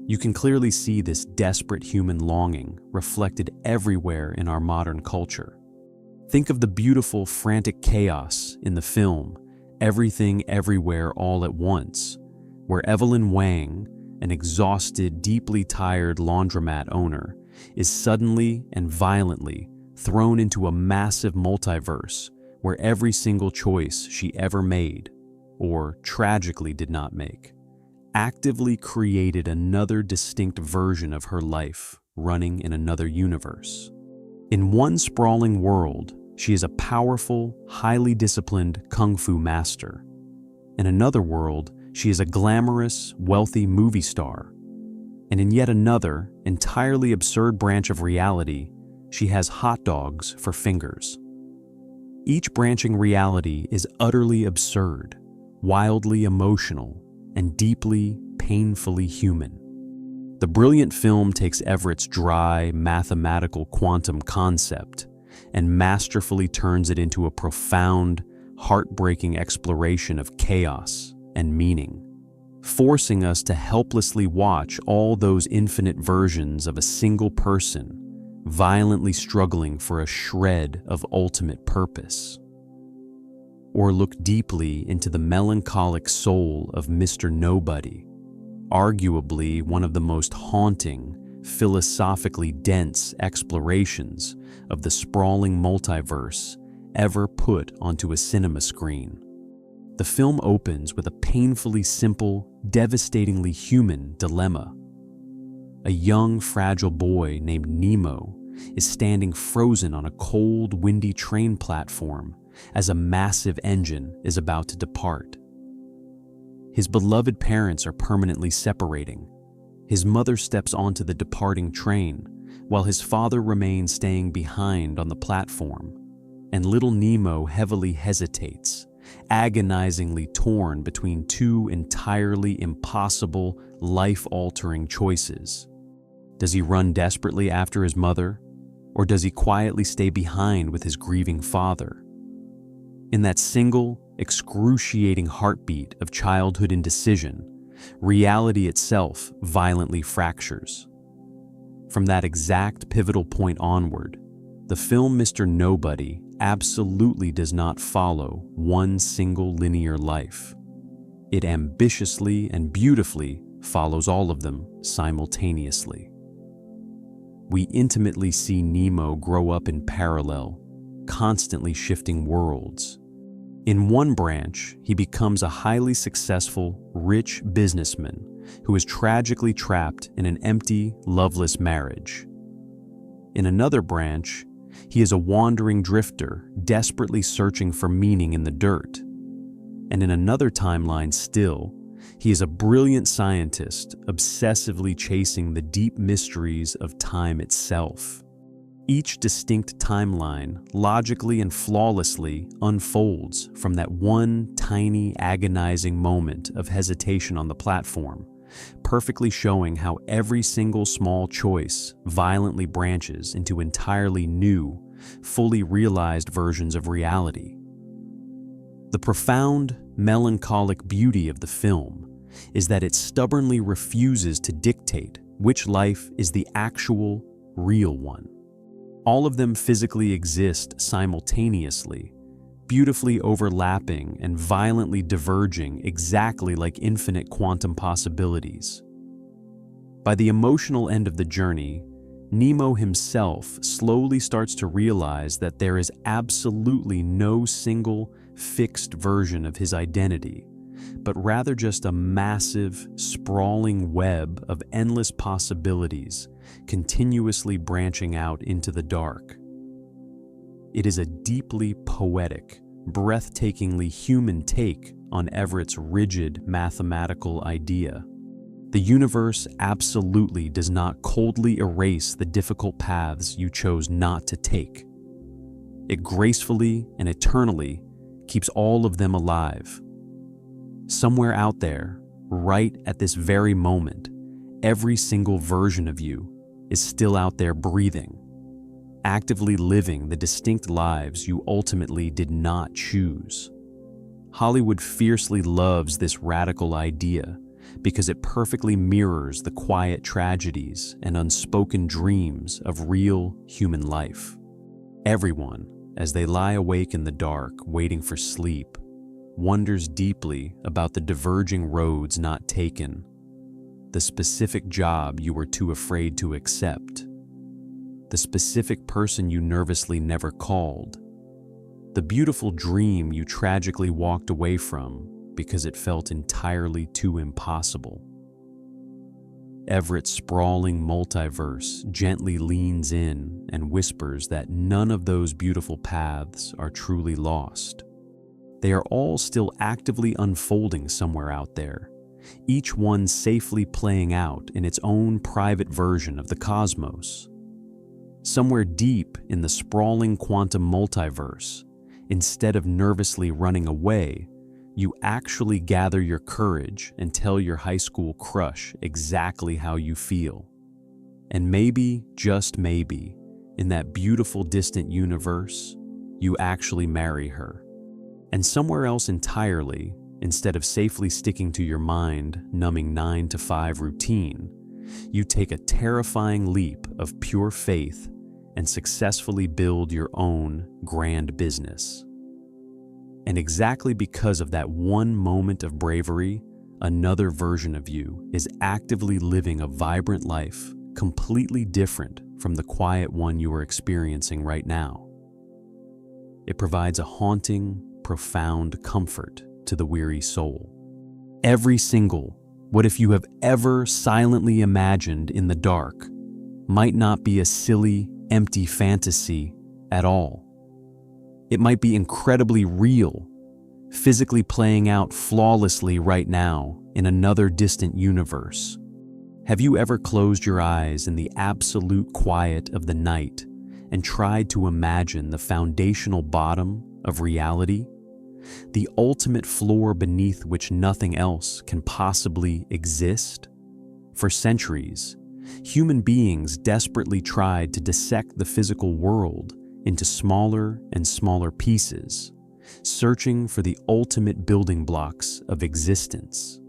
You can clearly see this desperate human longing reflected everywhere in our modern culture. Think of the beautiful, frantic chaos in the film Everything Everywhere All at Once, where Evelyn Wang, an exhausted, deeply tired laundromat owner, is suddenly and violently thrown into a massive multiverse where every single choice she ever made, or tragically did not make, actively created another distinct version of her life running in another universe. In one sprawling world, she is a powerful, highly disciplined kung fu master. In another world, she is a glamorous, wealthy movie star. And in yet another, entirely absurd branch of reality, she has hot dogs for fingers. Each branching reality is utterly absurd, wildly emotional, and deeply, painfully human. The brilliant film takes Everett's dry, mathematical quantum concept and masterfully turns it into a profound, heartbreaking exploration of chaos and meaning, forcing us to helplessly watch all those infinite versions of a single person violently struggling for a shred of ultimate purpose. Or look deeply into the melancholic soul of Mr. Nobody, arguably one of the most haunting, philosophically dense explorations of the sprawling multiverse ever put onto a cinema screen. The film opens with a painfully simple, devastatingly human dilemma. A young, fragile boy named Nemo is standing frozen on a cold, windy train platform as a massive engine is about to depart. His beloved parents are permanently separating. His mother steps onto the departing train, while his father remains staying behind on the platform, and little Nemo heavily hesitates, agonizingly torn between two entirely impossible, life-altering choices. Does he run desperately after his mother, or does he quietly stay behind with his grieving father? In that single, excruciating heartbeat of childhood indecision, reality itself violently fractures. From that exact pivotal point onward, the film Mr. Nobody absolutely does not follow one single linear life. It ambitiously and beautifully follows all of them simultaneously. We intimately see Nemo grow up in parallel, constantly shifting worlds. In one branch, he becomes a highly successful, rich businessman who is tragically trapped in an empty, loveless marriage. In another branch, he is a wandering drifter, desperately searching for meaning in the dirt. And in another timeline still, he is a brilliant scientist, obsessively chasing the deep mysteries of time itself. Each distinct timeline logically and flawlessly unfolds from that one tiny, agonizing moment of hesitation on the platform, perfectly showing how every single small choice violently branches into entirely new, fully realized versions of reality. The profound, melancholic beauty of the film is that it stubbornly refuses to dictate which life is the actual, real one. All of them physically exist simultaneously, beautifully overlapping and violently diverging exactly like infinite quantum possibilities. By the emotional end of the journey, Nemo himself slowly starts to realize that there is absolutely no single, fixed version of his identity, but rather just a massive, sprawling web of endless possibilities continuously branching out into the dark. It is a deeply poetic, breathtakingly human take on Everett's rigid mathematical idea. The universe absolutely does not coldly erase the difficult paths you chose not to take. It gracefully and eternally keeps all of them alive. Somewhere out there, right at this very moment, every single version of you is still out there breathing, actively living the distinct lives you ultimately did not choose. Hollywood fiercely loves this radical idea because it perfectly mirrors the quiet tragedies and unspoken dreams of real human life. Everyone, as they lie awake in the dark waiting for sleep, wonders deeply about the diverging roads not taken, the specific job you were too afraid to accept, the specific person you nervously never called, the beautiful dream you tragically walked away from because it felt entirely too impossible. Everett's sprawling multiverse gently leans in and whispers that none of those beautiful paths are truly lost. They are all still actively unfolding somewhere out there, each one safely playing out in its own private version of the cosmos. somewhere deep in the sprawling quantum multiverse, instead of nervously running away, you actually gather your courage and tell your high school crush exactly how you feel. And maybe, just maybe, in that beautiful distant universe, you actually marry her. And somewhere else entirely, instead of safely sticking to your mind-numbing 9-to-5 routine, you take a terrifying leap of pure faith and successfully build your own grand business. And exactly because of that one moment of bravery, another version of you is actively living a vibrant life completely different from the quiet one you are experiencing right now. It provides a haunting, profound comfort to the weary soul. Every single "what if you have ever silently imagined in the dark" might not be a silly, empty fantasy at all. It might be incredibly real, physically playing out flawlessly right now in another distant universe. Have you ever closed your eyes in the absolute quiet of the night and tried to imagine the foundational bottom of reality? The ultimate floor beneath which nothing else can possibly exist? For centuries, human beings desperately tried to dissect the physical world into smaller and smaller pieces, searching for the ultimate building blocks of existence.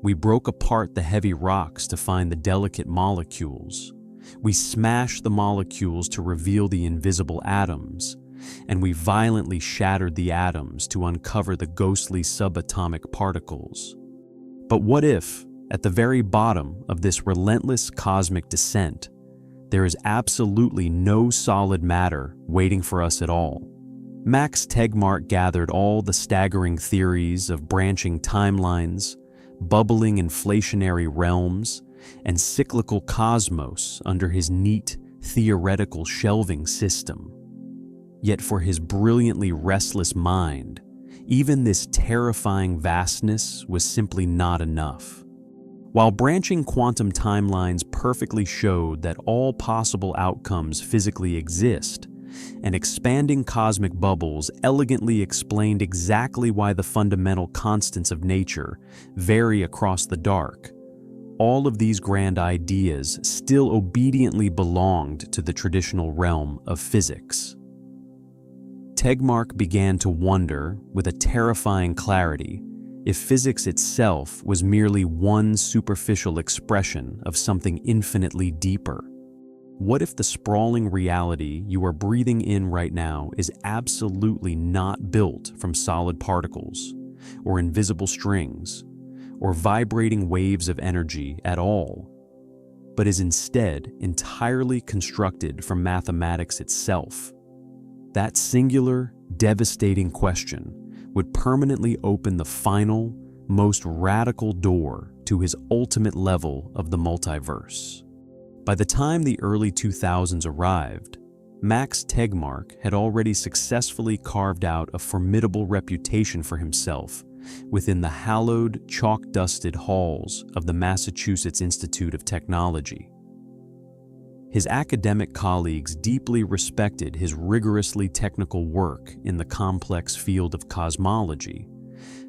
We broke apart the heavy rocks to find the delicate molecules. We smashed the molecules to reveal the invisible atoms, and we violently shattered the atoms to uncover the ghostly subatomic particles. But what if, at the very bottom of this relentless cosmic descent, there is absolutely no solid matter waiting for us at all? Max Tegmark gathered all the staggering theories of branching timelines, bubbling inflationary realms, and cyclical cosmos under his neat, theoretical shelving system. Yet for his brilliantly restless mind, even this terrifying vastness was simply not enough. While branching quantum timelines perfectly showed that all possible outcomes physically exist, and expanding cosmic bubbles elegantly explained exactly why the fundamental constants of nature vary across the dark, all of these grand ideas still obediently belonged to the traditional realm of physics. Tegmark began to wonder, with a terrifying clarity, if physics itself was merely one superficial expression of something infinitely deeper. What if the sprawling reality you are breathing in right now is absolutely not built from solid particles, or invisible strings, or vibrating waves of energy at all, but is instead entirely constructed from mathematics itself? That singular, devastating question would permanently open the final, most radical door to his ultimate level of the multiverse. By the time the early 2000s arrived, Max Tegmark had already successfully carved out a formidable reputation for himself within the hallowed, chalk-dusted halls of the Massachusetts Institute of Technology. His academic colleagues deeply respected his rigorously technical work in the complex field of cosmology,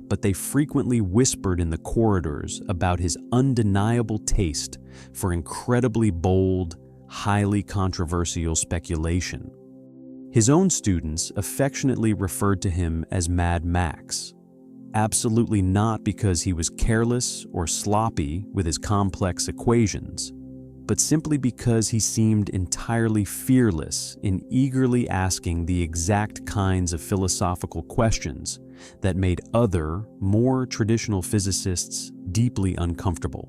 but they frequently whispered in the corridors about his undeniable taste for incredibly bold, highly controversial speculation. His own students affectionately referred to him as Mad Max, absolutely not because he was careless or sloppy with his complex equations, but simply because he seemed entirely fearless in eagerly asking the exact kinds of philosophical questions that made other, more traditional physicists deeply uncomfortable.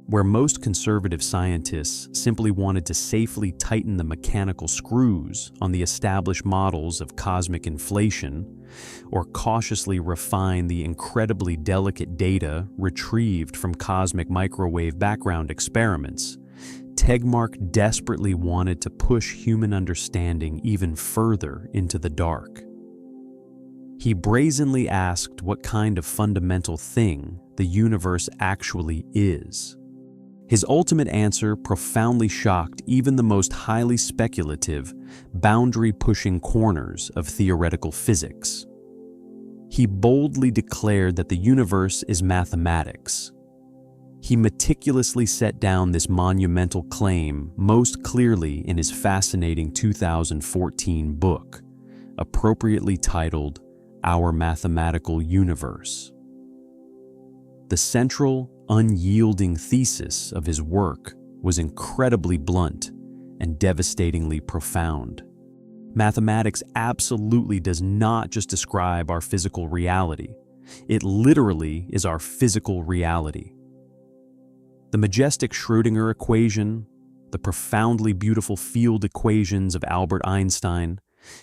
Where most conservative scientists simply wanted to safely tighten the mechanical screws on the established models of cosmic inflation, or cautiously refine the incredibly delicate data retrieved from cosmic microwave background experiments, Tegmark desperately wanted to push human understanding even further into the dark. He brazenly asked what kind of fundamental thing the universe actually is. His ultimate answer profoundly shocked even the most highly speculative, boundary-pushing corners of theoretical physics. He boldly declared that the universe is mathematics. He meticulously set down this monumental claim most clearly in his fascinating 2014 book, appropriately titled Our Mathematical Universe. The central, unyielding thesis of his work was incredibly blunt and devastatingly profound. Mathematics absolutely does not just describe our physical reality. It literally is our physical reality. The majestic Schrödinger equation, the profoundly beautiful field equations of Albert Einstein,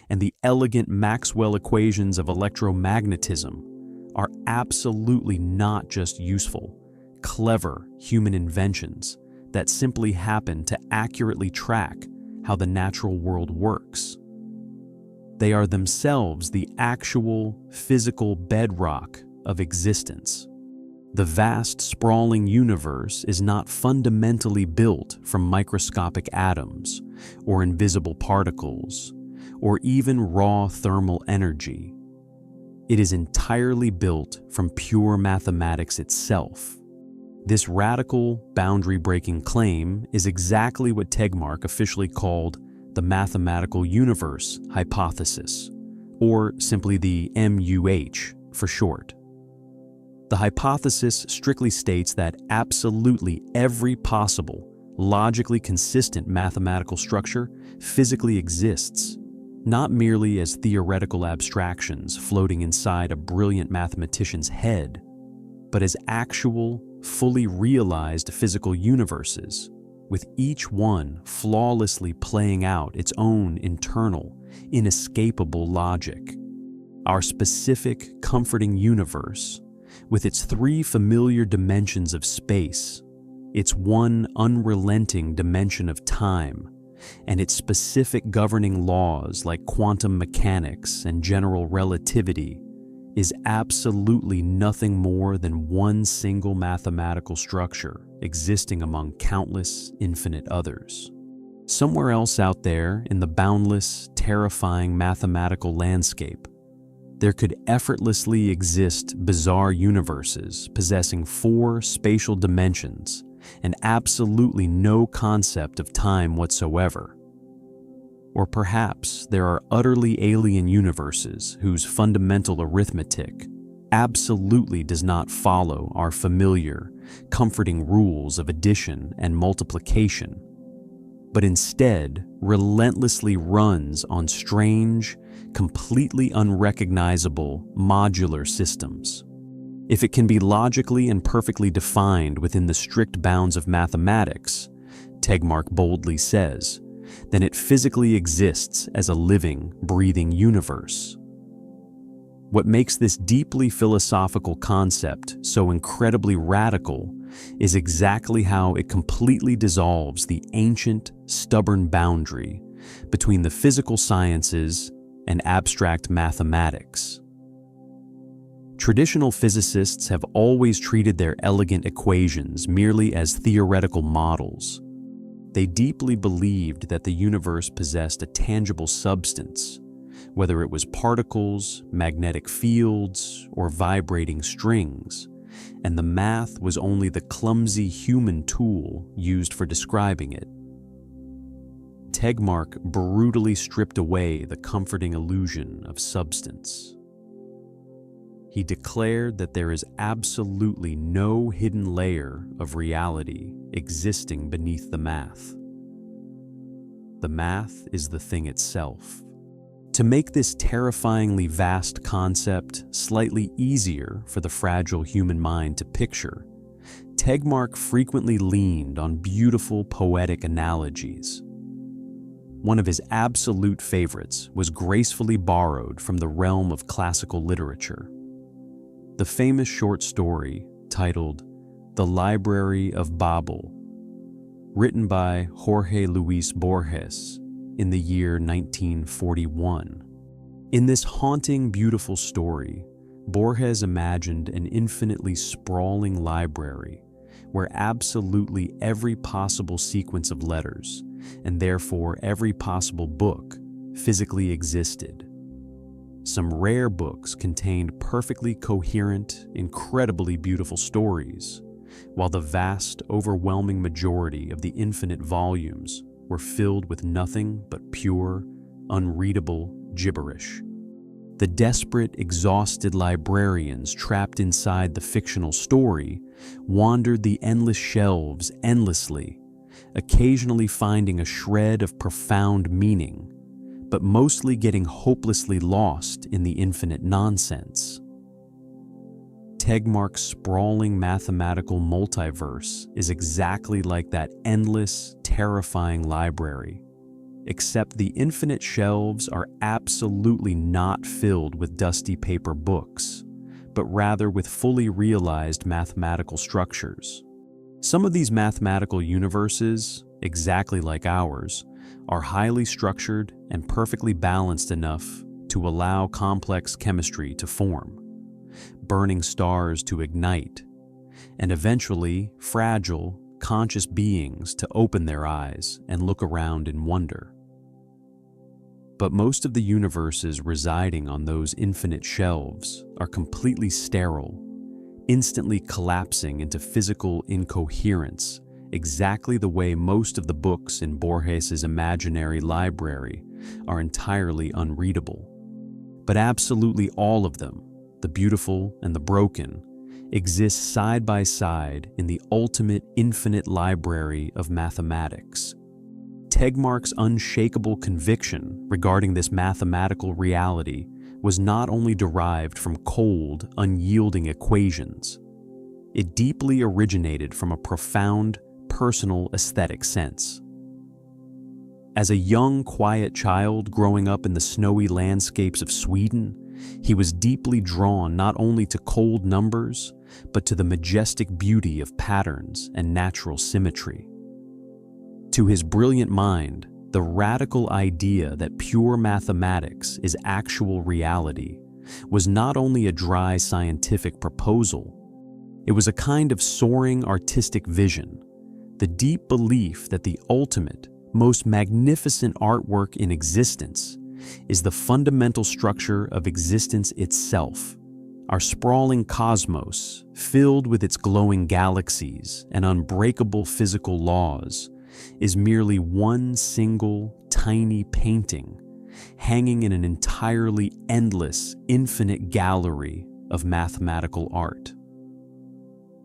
and the elegant Maxwell equations of electromagnetism are absolutely not just useful, clever human inventions that simply happen to accurately track how the natural world works. They are themselves the actual physical bedrock of existence. The vast, sprawling universe is not fundamentally built from microscopic atoms or invisible particles or even raw thermal energy. It is entirely built from pure mathematics itself. This radical, boundary-breaking claim is exactly what Tegmark officially called the mathematical universe hypothesis, or simply the MUH for short. The hypothesis strictly states that absolutely every possible, logically consistent mathematical structure physically exists, not merely as theoretical abstractions floating inside a brilliant mathematician's head, but as actual, fully realized physical universes, with each one flawlessly playing out its own internal, inescapable logic. Our specific, comforting universe, with its three familiar dimensions of space, its one unrelenting dimension of time, and its specific governing laws like quantum mechanics and general relativity, is absolutely nothing more than one single mathematical structure existing among countless infinite others. Somewhere else out there in the boundless, terrifying mathematical landscape, there could effortlessly exist bizarre universes possessing 4 spatial dimensions and absolutely no concept of time whatsoever. Or perhaps there are utterly alien universes whose fundamental arithmetic absolutely does not follow our familiar, comforting rules of addition and multiplication, but instead relentlessly runs on strange, completely unrecognizable modular systems. If it can be logically and perfectly defined within the strict bounds of mathematics, Tegmark boldly says, then it physically exists as a living, breathing universe. What makes this deeply philosophical concept so incredibly radical is exactly how it completely dissolves the ancient, stubborn boundary between the physical sciences and abstract mathematics. Traditional physicists have always treated their elegant equations merely as theoretical models. They deeply believed that the universe possessed a tangible substance, whether it was particles, magnetic fields, or vibrating strings, and the math was only the clumsy human tool used for describing it. Tegmark brutally stripped away the comforting illusion of substance. He declared that there is absolutely no hidden layer of reality existing beneath the math. The math is the thing itself. To make this terrifyingly vast concept slightly easier for the fragile human mind to picture, Tegmark frequently leaned on beautiful poetic analogies. One of his absolute favorites was gracefully borrowed from the realm of classical literature. The famous short story titled The Library of Babel, written by Jorge Luis Borges in the year 1941. In this haunting, beautiful story, Borges imagined an infinitely sprawling library where absolutely every possible sequence of letters, and therefore every possible book, physically existed. Some rare books contained perfectly coherent, incredibly beautiful stories, while the vast, overwhelming majority of the infinite volumes were filled with nothing but pure, unreadable gibberish. The desperate, exhausted librarians trapped inside the fictional story wandered the endless shelves endlessly, occasionally finding a shred of profound meaning, but mostly getting hopelessly lost in the infinite nonsense. Tegmark's sprawling mathematical multiverse is exactly like that endless, terrifying library, except the infinite shelves are absolutely not filled with dusty paper books, but rather with fully realized mathematical structures. Some of these mathematical universes, exactly like ours, are highly structured and perfectly balanced enough to allow complex chemistry to form, burning stars to ignite, and eventually fragile, conscious beings to open their eyes and look around in wonder. But most of the universes residing on those infinite shelves are completely sterile, instantly collapsing into physical incoherence, exactly the way most of the books in Borges's imaginary library are entirely unreadable. But absolutely all of them, the beautiful and the broken, exist side by side in the ultimate infinite library of mathematics. Tegmark's unshakable conviction regarding this mathematical reality was not only derived from cold, unyielding equations. It deeply originated from a profound, personal aesthetic sense. As a young, quiet child growing up in the snowy landscapes of Sweden, he was deeply drawn not only to cold numbers, but to the majestic beauty of patterns and natural symmetry. To his brilliant mind, the radical idea that pure mathematics is actual reality was not only a dry scientific proposal, it was a kind of soaring artistic vision, the deep belief that the ultimate, most magnificent artwork in existence is the fundamental structure of existence itself. Our sprawling cosmos, filled with its glowing galaxies and unbreakable physical laws, is merely one single, tiny painting hanging in an entirely endless, infinite gallery of mathematical art.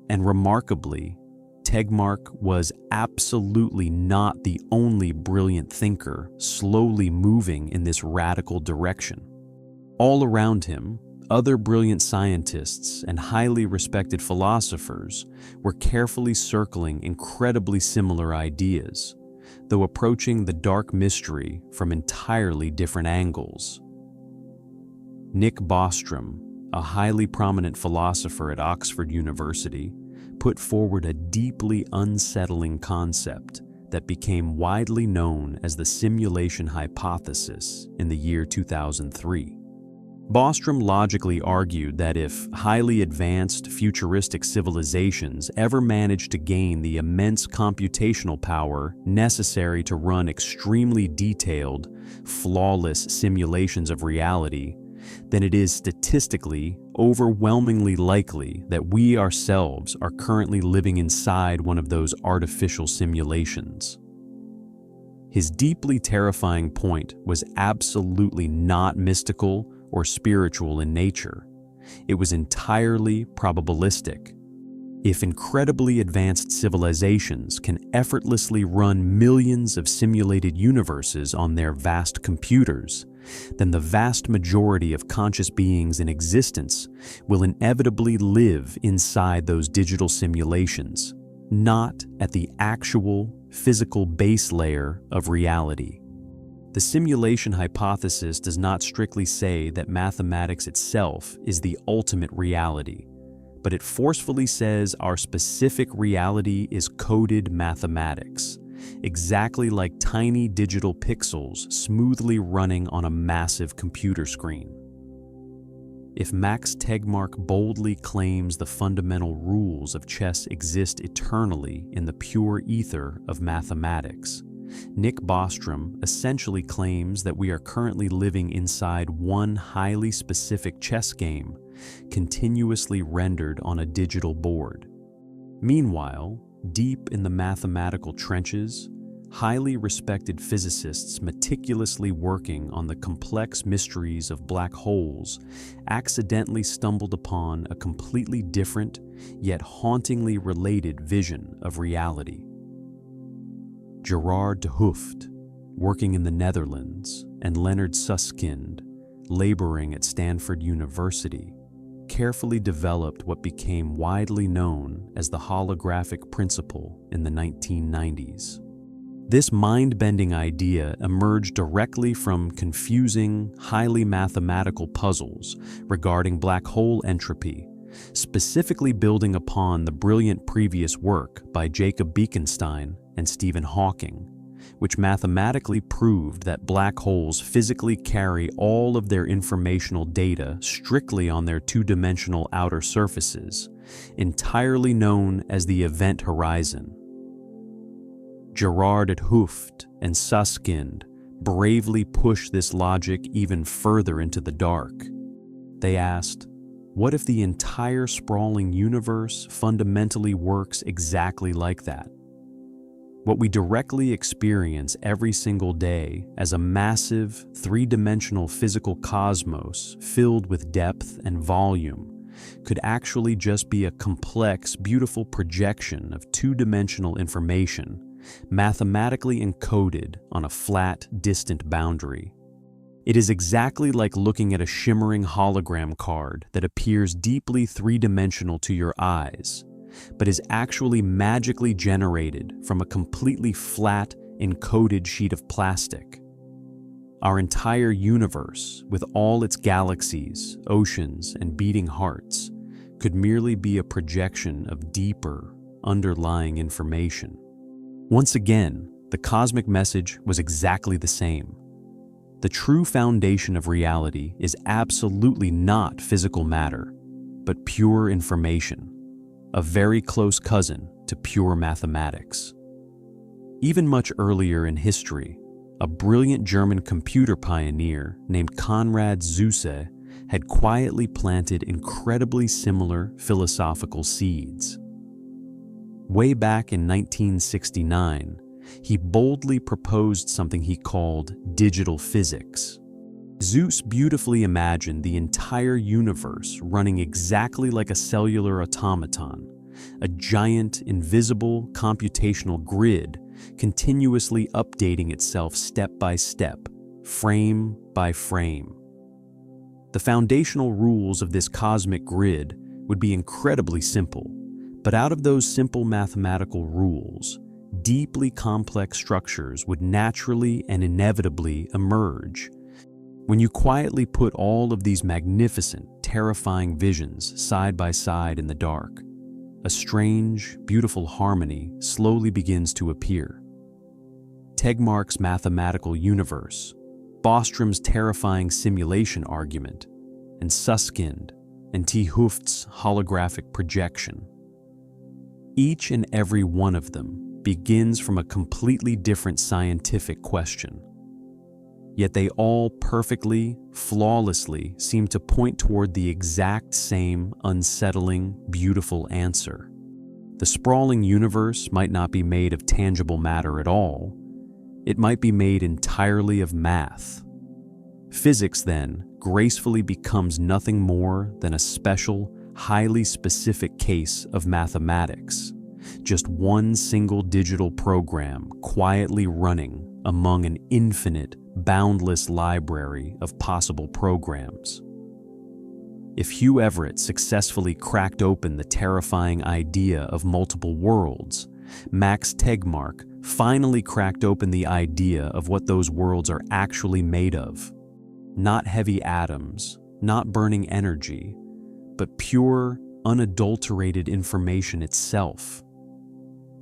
And remarkably, Tegmark was absolutely not the only brilliant thinker slowly moving in this radical direction. All around him, other brilliant scientists and highly respected philosophers were carefully circling incredibly similar ideas, though approaching the dark mystery from entirely different angles. Nick Bostrom, a highly prominent philosopher at Oxford University, put forward a deeply unsettling concept that became widely known as the simulation hypothesis in the year 2003. Bostrom logically argued that if highly advanced futuristic civilizations ever managed to gain the immense computational power necessary to run extremely detailed, flawless simulations of reality, then it is statistically overwhelmingly likely that we ourselves are currently living inside one of those artificial simulations. His deeply terrifying point was absolutely not mystical or spiritual in nature. It was entirely probabilistic. If incredibly advanced civilizations can effortlessly run millions of simulated universes on their vast computers, then the vast majority of conscious beings in existence will inevitably live inside those digital simulations, not at the actual physical base layer of reality. The simulation hypothesis does not strictly say that mathematics itself is the ultimate reality, but it forcefully says our specific reality is coded mathematics, exactly like tiny digital pixels smoothly running on a massive computer screen. If Max Tegmark boldly claims the fundamental rules of chess exist eternally in the pure ether of mathematics, Nick Bostrom essentially claims that we are currently living inside one highly specific chess game, continuously rendered on a digital board. Meanwhile, deep in the mathematical trenches, highly respected physicists meticulously working on the complex mysteries of black holes accidentally stumbled upon a completely different, yet hauntingly related vision of reality. Gerard de Hooft, working in the Netherlands, and Leonard Susskind, laboring at Stanford University, carefully developed what became widely known as the holographic principle in the 1990s. This mind-bending idea emerged directly from confusing, highly mathematical puzzles regarding black hole entropy, specifically building upon the brilliant previous work by Jacob Bekenstein and Stephen Hawking, which mathematically proved that black holes physically carry all of their informational data strictly on their two-dimensional outer surfaces, entirely known as the event horizon. Gerard de Hooft and Susskind bravely pushed this logic even further into the dark. They asked, what if the entire sprawling universe fundamentally works exactly like that? What we directly experience every single day as a massive, three-dimensional physical cosmos filled with depth and volume could actually just be a complex, beautiful projection of two-dimensional information, mathematically encoded on a flat, distant boundary. It is exactly like looking at a shimmering hologram card that appears deeply three-dimensional to your eyes, but is actually magically generated from a completely flat, encoded sheet of plastic. Our entire universe, with all its galaxies, oceans, and beating hearts, could merely be a projection of deeper, underlying information. Once again, the cosmic message was exactly the same. The true foundation of reality is absolutely not physical matter, but pure information, a very close cousin to pure mathematics. Even much earlier in history, a brilliant German computer pioneer named Konrad Zuse had quietly planted incredibly similar philosophical seeds. Way back in 1969, he boldly proposed something he called digital physics. Zeus beautifully imagined the entire universe running exactly like a cellular automaton, a giant, invisible computational grid continuously updating itself step by step, frame by frame. The foundational rules of this cosmic grid would be incredibly simple, but out of those simple mathematical rules, deeply complex structures would naturally and inevitably emerge. When you quietly put all of these magnificent, terrifying visions side by side in the dark, a strange, beautiful harmony slowly begins to appear. Tegmark's mathematical universe, Bostrom's terrifying simulation argument, and Susskind and T. Hooft's holographic projection. Each and every one of them begins from a completely different scientific question. Yet they all perfectly, flawlessly seem to point toward the exact same unsettling, beautiful answer. The sprawling universe might not be made of tangible matter at all. It might be made entirely of math. Physics, then, gracefully becomes nothing more than a special, highly specific case of mathematics. Just one single digital program quietly running among an infinite, boundless library of possible programs. If Hugh Everett successfully cracked open the terrifying idea of multiple worlds, Max Tegmark finally cracked open the idea of what those worlds are actually made of. Not heavy atoms, not burning energy, but pure, unadulterated information itself.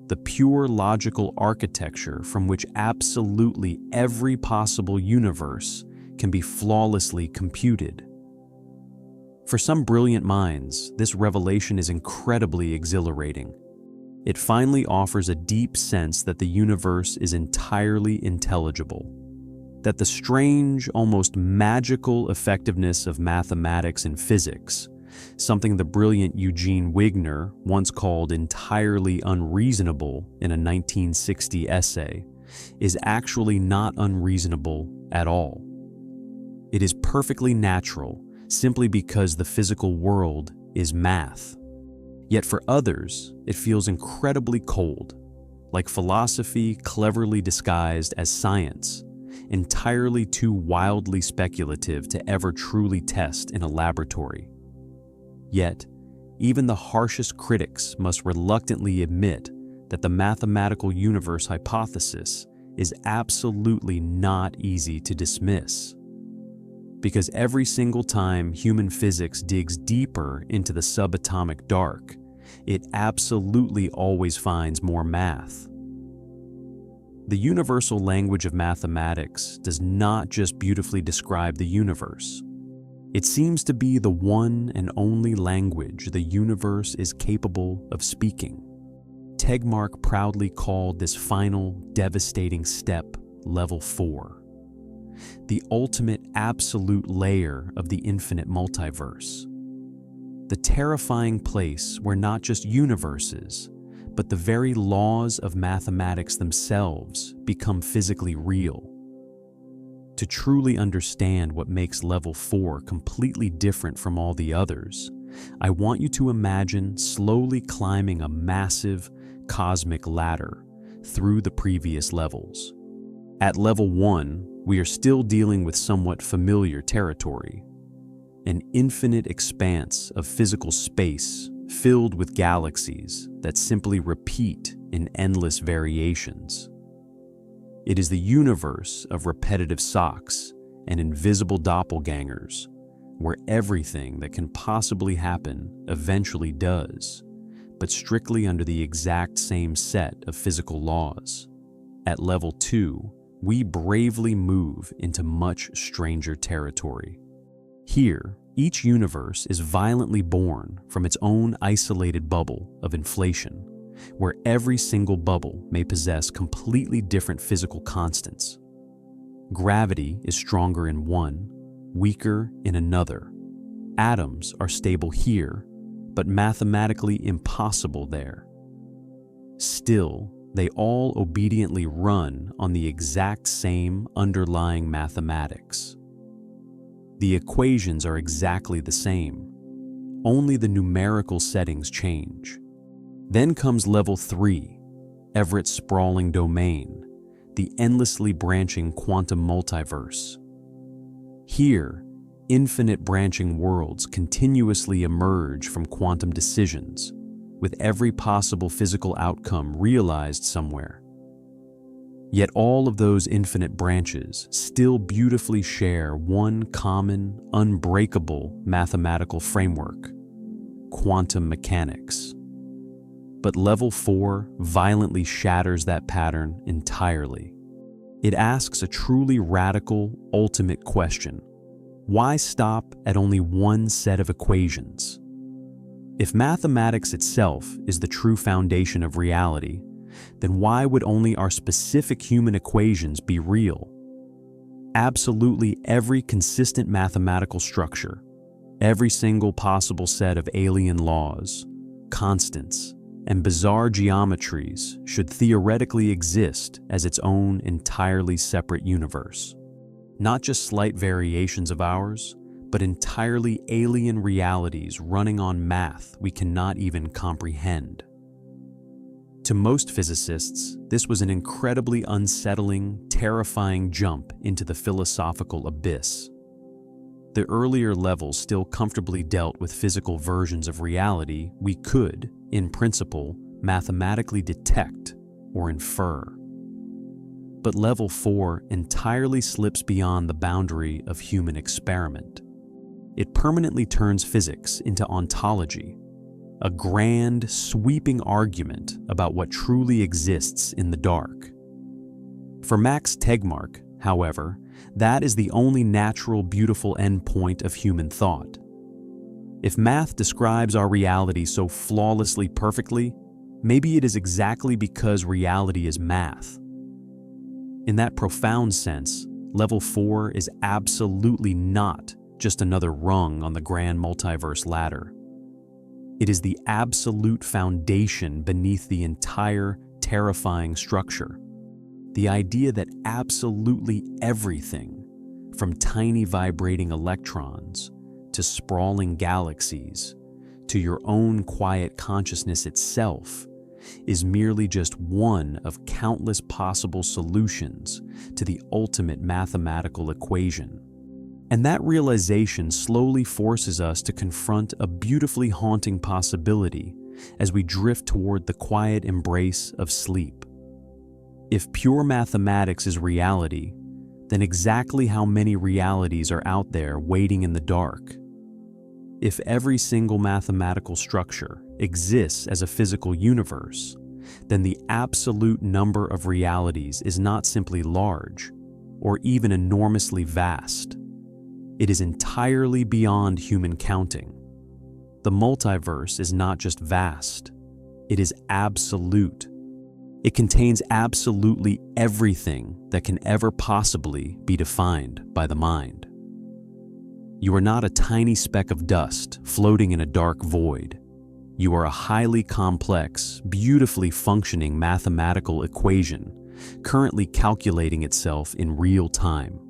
The pure logical architecture from which absolutely every possible universe can be flawlessly computed. For some brilliant minds, this revelation is incredibly exhilarating. It finally offers a deep sense that the universe is entirely intelligible, that the strange, almost magical effectiveness of mathematics and physics, something the brilliant Eugene Wigner once called entirely unreasonable in a 1960 essay, is actually not unreasonable at all. It is perfectly natural simply because the physical world is math. Yet for others, it feels incredibly cold, like philosophy cleverly disguised as science, entirely too wildly speculative to ever truly test in a laboratory. Yet, even the harshest critics must reluctantly admit that the mathematical universe hypothesis is absolutely not easy to dismiss. Because every single time human physics digs deeper into the subatomic dark, it absolutely always finds more math. The universal language of mathematics does not just beautifully describe the universe. It seems to be the one and only language the universe is capable of speaking. Tegmark proudly called this final, devastating step Level 4. The ultimate absolute layer of the infinite multiverse. The terrifying place where not just universes, but the very laws of mathematics themselves become physically real. To truly understand what makes Level 4 completely different from all the others, I want you to imagine slowly climbing a massive cosmic ladder through the previous levels. At Level 1, we are still dealing with somewhat familiar territory, an infinite expanse of physical space filled with galaxies that simply repeat in endless variations. It is the universe of repetitive socks and invisible doppelgangers, where everything that can possibly happen eventually does, but strictly under the exact same set of physical laws. At Level 2, we bravely move into much stranger territory. Here, each universe is violently born from its own isolated bubble of inflation, where every single bubble may possess completely different physical constants. Gravity is stronger in one, weaker in another. Atoms are stable here, but mathematically impossible there. Still, they all obediently run on the exact same underlying mathematics. The equations are exactly the same, only the numerical settings change. Then comes Level 3, Everett's sprawling domain, the endlessly branching quantum multiverse. Here, infinite branching worlds continuously emerge from quantum decisions, with every possible physical outcome realized somewhere. Yet all of those infinite branches still beautifully share one common, unbreakable mathematical framework: quantum mechanics. But Level 4 violently shatters that pattern entirely. It asks a truly radical, ultimate question. Why stop at only one set of equations? If mathematics itself is the true foundation of reality, then why would only our specific human equations be real? Absolutely every consistent mathematical structure, every single possible set of alien laws, constants, and bizarre geometries should theoretically exist as its own entirely separate universe. Not just slight variations of ours, but entirely alien realities running on math we cannot even comprehend. To most physicists, this was an incredibly unsettling, terrifying jump into the philosophical abyss. The earlier levels still comfortably dealt with physical versions of reality we could, in principle, mathematically detect or infer. But Level 4 entirely slips beyond the boundary of human experiment. It permanently turns physics into ontology, a grand, sweeping argument about what truly exists in the dark. For Max Tegmark, however, that is the only natural, beautiful endpoint of human thought. If math describes our reality so flawlessly perfectly, maybe it is exactly because reality is math. In that profound sense, Level 4 is absolutely not just another rung on the grand multiverse ladder. It is the absolute foundation beneath the entire terrifying structure. The idea that absolutely everything, from tiny vibrating electrons to sprawling galaxies to your own quiet consciousness itself, is merely just one of countless possible solutions to the ultimate mathematical equation. And that realization slowly forces us to confront a beautifully haunting possibility as we drift toward the quiet embrace of sleep. If pure mathematics is reality, then exactly how many realities are out there waiting in the dark? If every single mathematical structure exists as a physical universe, then the absolute number of realities is not simply large or even enormously vast. It is entirely beyond human counting. The multiverse is not just vast, it is absolute. It contains absolutely everything that can ever possibly be defined by the mind. You are not a tiny speck of dust floating in a dark void. You are a highly complex, beautifully functioning mathematical equation, currently calculating itself in real time.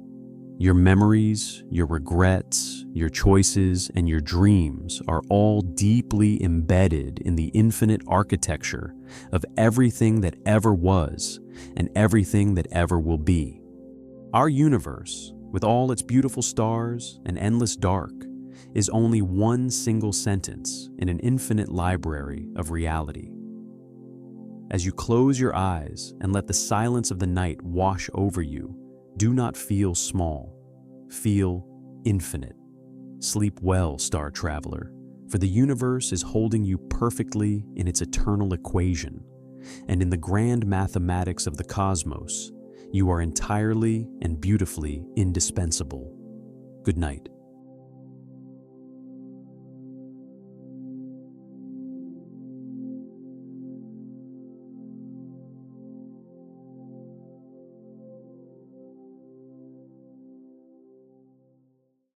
Your memories, your regrets, your choices, and your dreams are all deeply embedded in the infinite architecture of everything that ever was and everything that ever will be. Our universe, with all its beautiful stars and endless dark, is only one single sentence in an infinite library of reality. As you close your eyes and let the silence of the night wash over you, do not feel small, feel infinite. Sleep well, star traveler, for the universe is holding you perfectly in its eternal equation, and in the grand mathematics of the cosmos, you are entirely and beautifully indispensable. Good night.